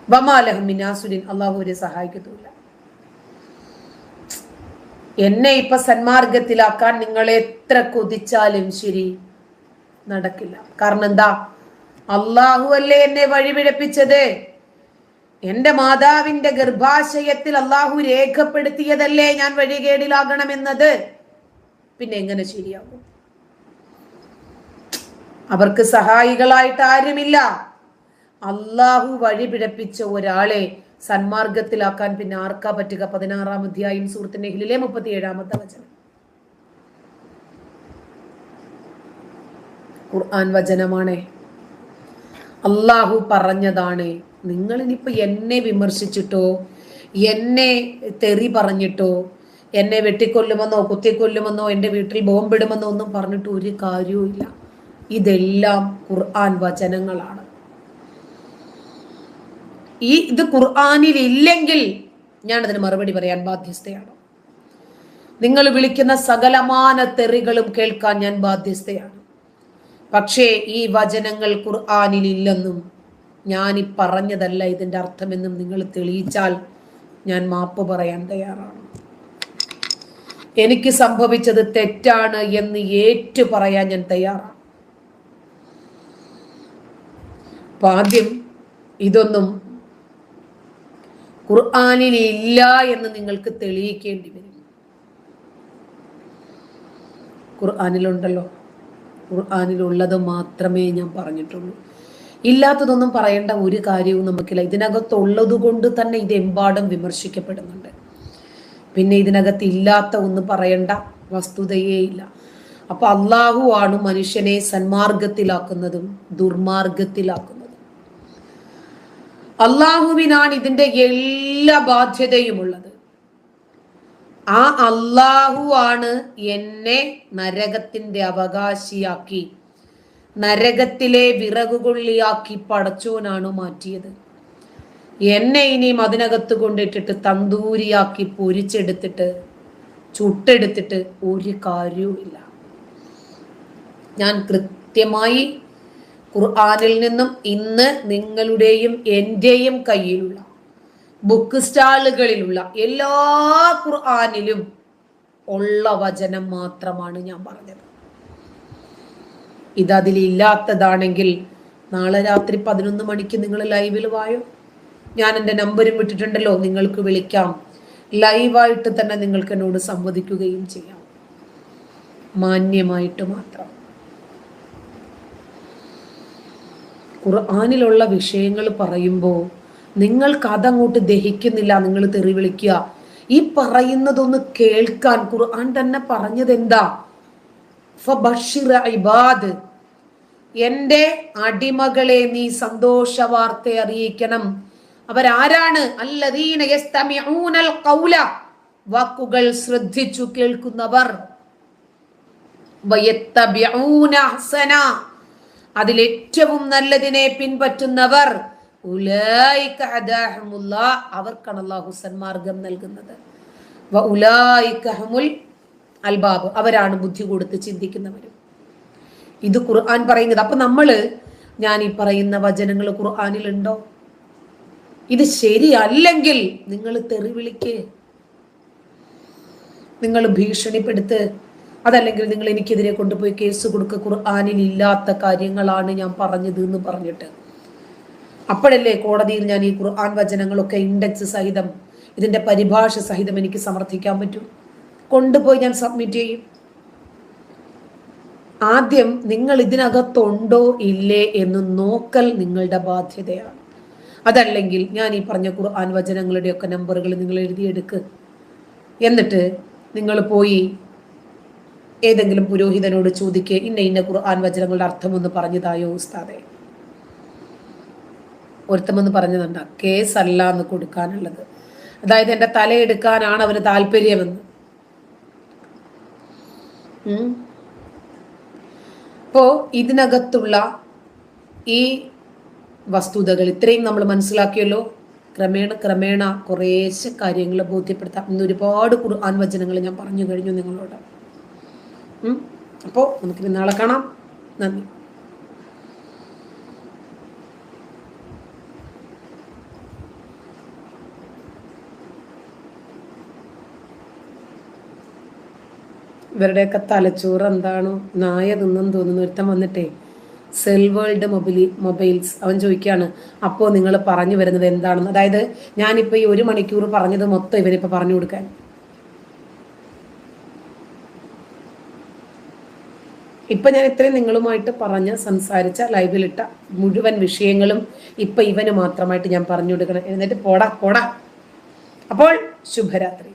വമാ ലഹും മിൻ നാസിരിൻ, അല്ലാഹു അവരെ സഹായിക്കത്തില്ല. എന്നെ ഇപ്പൊ സന്മാർഗത്തിലാക്കാൻ നിങ്ങൾ എത്ര കൊതിച്ചാലും ശരി നടക്കില്ല. കാരണം എന്താ? അല്ലാഹു അല്ലേ എന്നെ വഴിപിഴപ്പിച്ചത്. എന്റെ മാതാവിന്റെ ഗർഭാശയത്തിൽ അല്ലാഹു രേഖപ്പെടുത്തിയതല്ലേ ഞാൻ വഴികേടിലാകണമെന്നത്. പിന്നെ എങ്ങനെ ശരിയാകും? അവർക്ക് സഹായികളായിട്ട് ആരുമില്ല. അല്ലാഹു വഴിപിഴപ്പിച്ച ഒരാളെ സന്മാർഗത്തിലാക്കാൻ പിന്നെ ആർക്കാ പറ്റുക? 16-ാം അധ്യായം സൂറത്ത് നഹ്ലിലെ 37-ാമത്തെ വചനം. ഖുർആൻ വചനമാണ്, അല്ലാഹു പറഞ്ഞതാണ്. നിങ്ങൾ ഇനിയിപ്പോ എന്നെ വിമർശിച്ചിട്ടോ, എന്നെ തെറി പറഞ്ഞിട്ടോ, എന്നെ വെട്ടിക്കൊല്ലുമെന്നോ കുത്തിക്കൊല്ലുമെന്നോ എന്റെ വീട്ടിൽ ബോംബിടുമെന്നോ ഒന്നും പറഞ്ഞിട്ട് ഒരു കാര്യവും ഇല്ല. ഇതെല്ലാം ഖുർആൻ വചനങ്ങളാണ്. ഇത് ഖുർആനിൽ ഇല്ലെങ്കിൽ ഞാൻ അതിന് മറുപടി പറയാൻ ബാധ്യസ്ഥയാണ്. നിങ്ങൾ വിളിക്കുന്ന സകലമാന തെറികളും കേൾക്കാൻ ഞാൻ ബാധ്യസ്ഥയാണ്. പക്ഷേ ഈ വചനങ്ങൾ ഖുർആനിൽ ഇല്ലെന്നും ഞാൻ ഈ പറഞ്ഞതല്ല ഇതിന്റെ അർത്ഥമെന്നും നിങ്ങൾ തെളിയിച്ചാൽ ഞാൻ മാപ്പ് പറയാൻ തയ്യാറാണ്. എനിക്ക് സംഭവിച്ചത് തെറ്റാണ് എന്ന് ഏറ്റു പറയാൻ ഞാൻ തയ്യാറാണ്. അപ്പൊ ആദ്യം ഇതൊന്നും ഖുർആനിൽ ഇല്ല എന്ന് നിങ്ങൾക്ക് തെളിയിക്കേണ്ടി വരും. ഖുർആനിലുണ്ടല്ലോ, ഖുർആനിലുള്ളത് മാത്രമേ ഞാൻ പറഞ്ഞിട്ടുള്ളൂ. ഇല്ലാത്തതൊന്നും പറയേണ്ട ഒരു കാര്യവും നമുക്കില്ല. ഇതിനകത്തുള്ളത് കൊണ്ട് തന്നെ ഇതെമ്പാടും വിമർശിക്കപ്പെടുന്നുണ്ട്. പിന്നെ ഇതിനകത്ത് ഇല്ലാത്ത ഒന്നും പറയേണ്ട വസ്തുതയേ ഇല്ല. അപ്പൊ അല്ലാഹു ആണ് മനുഷ്യനെ സന്മാർഗത്തിലാക്കുന്നതും ദുർമാർഗത്തിലാക്കുന്നതും. അല്ലാഹുവിനാണ് ഇതിന്റെ എല്ലാ ബാധ്യതയുമുള്ളത്. ആ അല്ലാഹു ആണ് എന്നെ നരകത്തിന്റെ അവകാശിയാക്കി, നരകത്തിലെ വിറകുകൊള്ളിയാക്കി പടച്ചോനാണ് മാറ്റിയത്. എന്നെ ഇനിയും അതിനകത്ത് കൊണ്ടിട്ടിട്ട് തന്തൂരിയാക്കി പൊരിച്ചെടുത്തിട്ട് ചുട്ടെടുത്തിട്ട് ഒരു കാര്യവുമില്ല. ഞാൻ കൃത്യമായി ഖുർആനിൽ നിന്നും ഇന്ന് നിങ്ങളുടെയും എന്റെയും കയ്യിലുള്ള ബുക്ക് സ്റ്റാളുകളിലുള്ള എല്ലാ ഖുർആനിലും ഉള്ള വചനം മാത്രമാണ് ഞാൻ പറഞ്ഞത്. ഇതതിലില്ലാത്തതാണെങ്കിൽ നാളെ രാത്രി 11 മണിക്ക് നിങ്ങൾ ലൈവിൽ വായോ. ഞാൻ എൻ്റെ നമ്പരും വിട്ടിട്ടുണ്ടല്ലോ, നിങ്ങൾക്ക് വിളിക്കാം. ലൈവായിട്ട് തന്നെ നിങ്ങൾക്ക് എന്നോട് സംവദിക്കുകയും ചെയ്യാം, മാന്യമായിട്ട് മാത്രം. ഖുർആനിലുള്ള വിഷയങ്ങൾ പറയുമ്പോൾ നിങ്ങൾക്ക് അതങ്ങോട്ട് ദഹിക്കുന്നില്ല, നിങ്ങൾ തെറി വിളിക്കുക. ഈ പറയുന്നതൊന്ന് കേൾക്കാൻ ഖുർആൻ തന്നെ പറഞ്ഞത് എന്താ? ഫബശ്ശിർ ഇബാദ്, എന്റെ അടിമകളെ നീ സന്തോഷ വാർത്ത അറിയിക്കണം. അവരാരാണ്? അല്ലദീന യസ്തമിഊനൽ ഖൗല, വാക്കുകൾ ശ്രദ്ധിച്ചു കേൾക്കുന്നവർ, വയത്തബിഊന അഹ്സന, അതിലേറ്റവും നല്ലതിനെ പിൻപറ്റുന്നവർ, ഉലൈക ഹദാഹുമുല്ലാഹ്, അവർക്കാണ് അല്ലാഹു സന്മാർഗം നൽകുന്നത്. വ ഉലൈക ഹുമുൽ അൽബാബ്, അവരാണ് ബുദ്ധി കൊടുത്ത് ചിന്തിക്കുന്നവരും. ഇത് ഖുർആൻ പറയുന്നത്. അപ്പൊ ഞാൻ ഈ പറയുന്ന വചനങ്ങൾ ഖുർആനിലുണ്ടോ? ഇത് ശരിയല്ലെങ്കിൽ നിങ്ങൾ തെറി വിളിക്ക്, നിങ്ങൾ ഭീഷണിപ്പെടുത്ത്, അതല്ലെങ്കിൽ നിങ്ങൾ എനിക്കെതിരെ കൊണ്ടുപോയി കേസ് കൊടുക്കുക, ഖുർആനിൽ ഇല്ലാത്ത കാര്യങ്ങളാണ് ഞാൻ പറഞ്ഞത് എന്ന് പറഞ്ഞിട്ട്. അപ്പോഴല്ലേ കോടതിയിൽ ഞാൻ ഈ ഖുർആൻ വചനങ്ങളൊക്കെ ഇൻഡെക്സ് സഹിതം, ഇതിന്റെ പരിഭാഷ സഹിതം എനിക്ക് സമർത്ഥിക്കാൻ പറ്റും. കൊണ്ടുപോയി ഞാൻ സബ്മിറ്റ് ചെയ്യും. ആദ്യം നിങ്ങൾ ഇതിനകത്തുണ്ടോ ഇല്ലേ എന്ന് നോക്കൽ നിങ്ങളുടെ ബാധ്യതയാണ്. അതല്ലെങ്കിൽ ഞാൻ ഈ പറഞ്ഞ ഖുർആൻ വചനങ്ങളുടെയൊക്കെ നമ്പറുകൾ നിങ്ങൾ എഴുതിയെടുക്ക്. എന്നിട്ട് നിങ്ങൾ പോയി ഏതെങ്കിലും പുരോഹിതനോട് ചോദിക്കുക, ഇന്ന ഖുർആൻ വചനങ്ങളുടെ അർത്ഥം ഒന്ന് പറഞ്ഞതായോ ഉസ്താദെ. ഒരുത്തമെന്ന് പറഞ്ഞതുണ്ട, കേസല്ല എന്ന് കൊടുക്കാനുള്ളത്. അതായത് എൻ്റെ തലയെടുക്കാനാണ് അവന് താല്പര്യമെന്ന്. അപ്പോ ഇതിനകത്തുള്ള ഈ വസ്തുതകൾ ഇത്രയും നമ്മൾ മനസ്സിലാക്കിയല്ലോ. ക്രമേണ കുറേശ്ശെ കാര്യങ്ങൾ ബോധ്യപ്പെടുത്താം. ഇന്ന് ഒരുപാട് ഖുർആൻ വചനങ്ങൾ ഞാൻ പറഞ്ഞു കഴിഞ്ഞു നിങ്ങളോട്. അപ്പോൾ നമുക്കിനി നാളെ കാണാം. നന്ദി. ഇവരുടെയൊക്കെ തലച്ചോറ് എന്താണോ നായ തിന്നെന്ന് തോന്നുന്നു. ഒരുത്തം വന്നിട്ടേ സെൽ വേൾഡ് മൊബൈൽസ് അവൻ ചോദിക്കുകയാണ്, അപ്പോൾ നിങ്ങൾ പറഞ്ഞു വരുന്നത് എന്താണെന്ന്. അതായത് ഞാനിപ്പോൾ ഈ 1 മണിക്കൂർ പറഞ്ഞത് മൊത്തം ഇവരിപ്പോൾ പറഞ്ഞു കൊടുക്കാൻ. ഇപ്പം ഞാൻ ഇത്രയും നിങ്ങളുമായിട്ട് സംസാരിച്ച ലൈവിലിട്ട മുഴുവൻ വിഷയങ്ങളും ഇപ്പം ഇവന് മാത്രമായിട്ട് ഞാൻ പറഞ്ഞു കൊടുക്കണം. എന്നിട്ട് പോടാ. അപ്പോൾ ശുഭരാത്രി.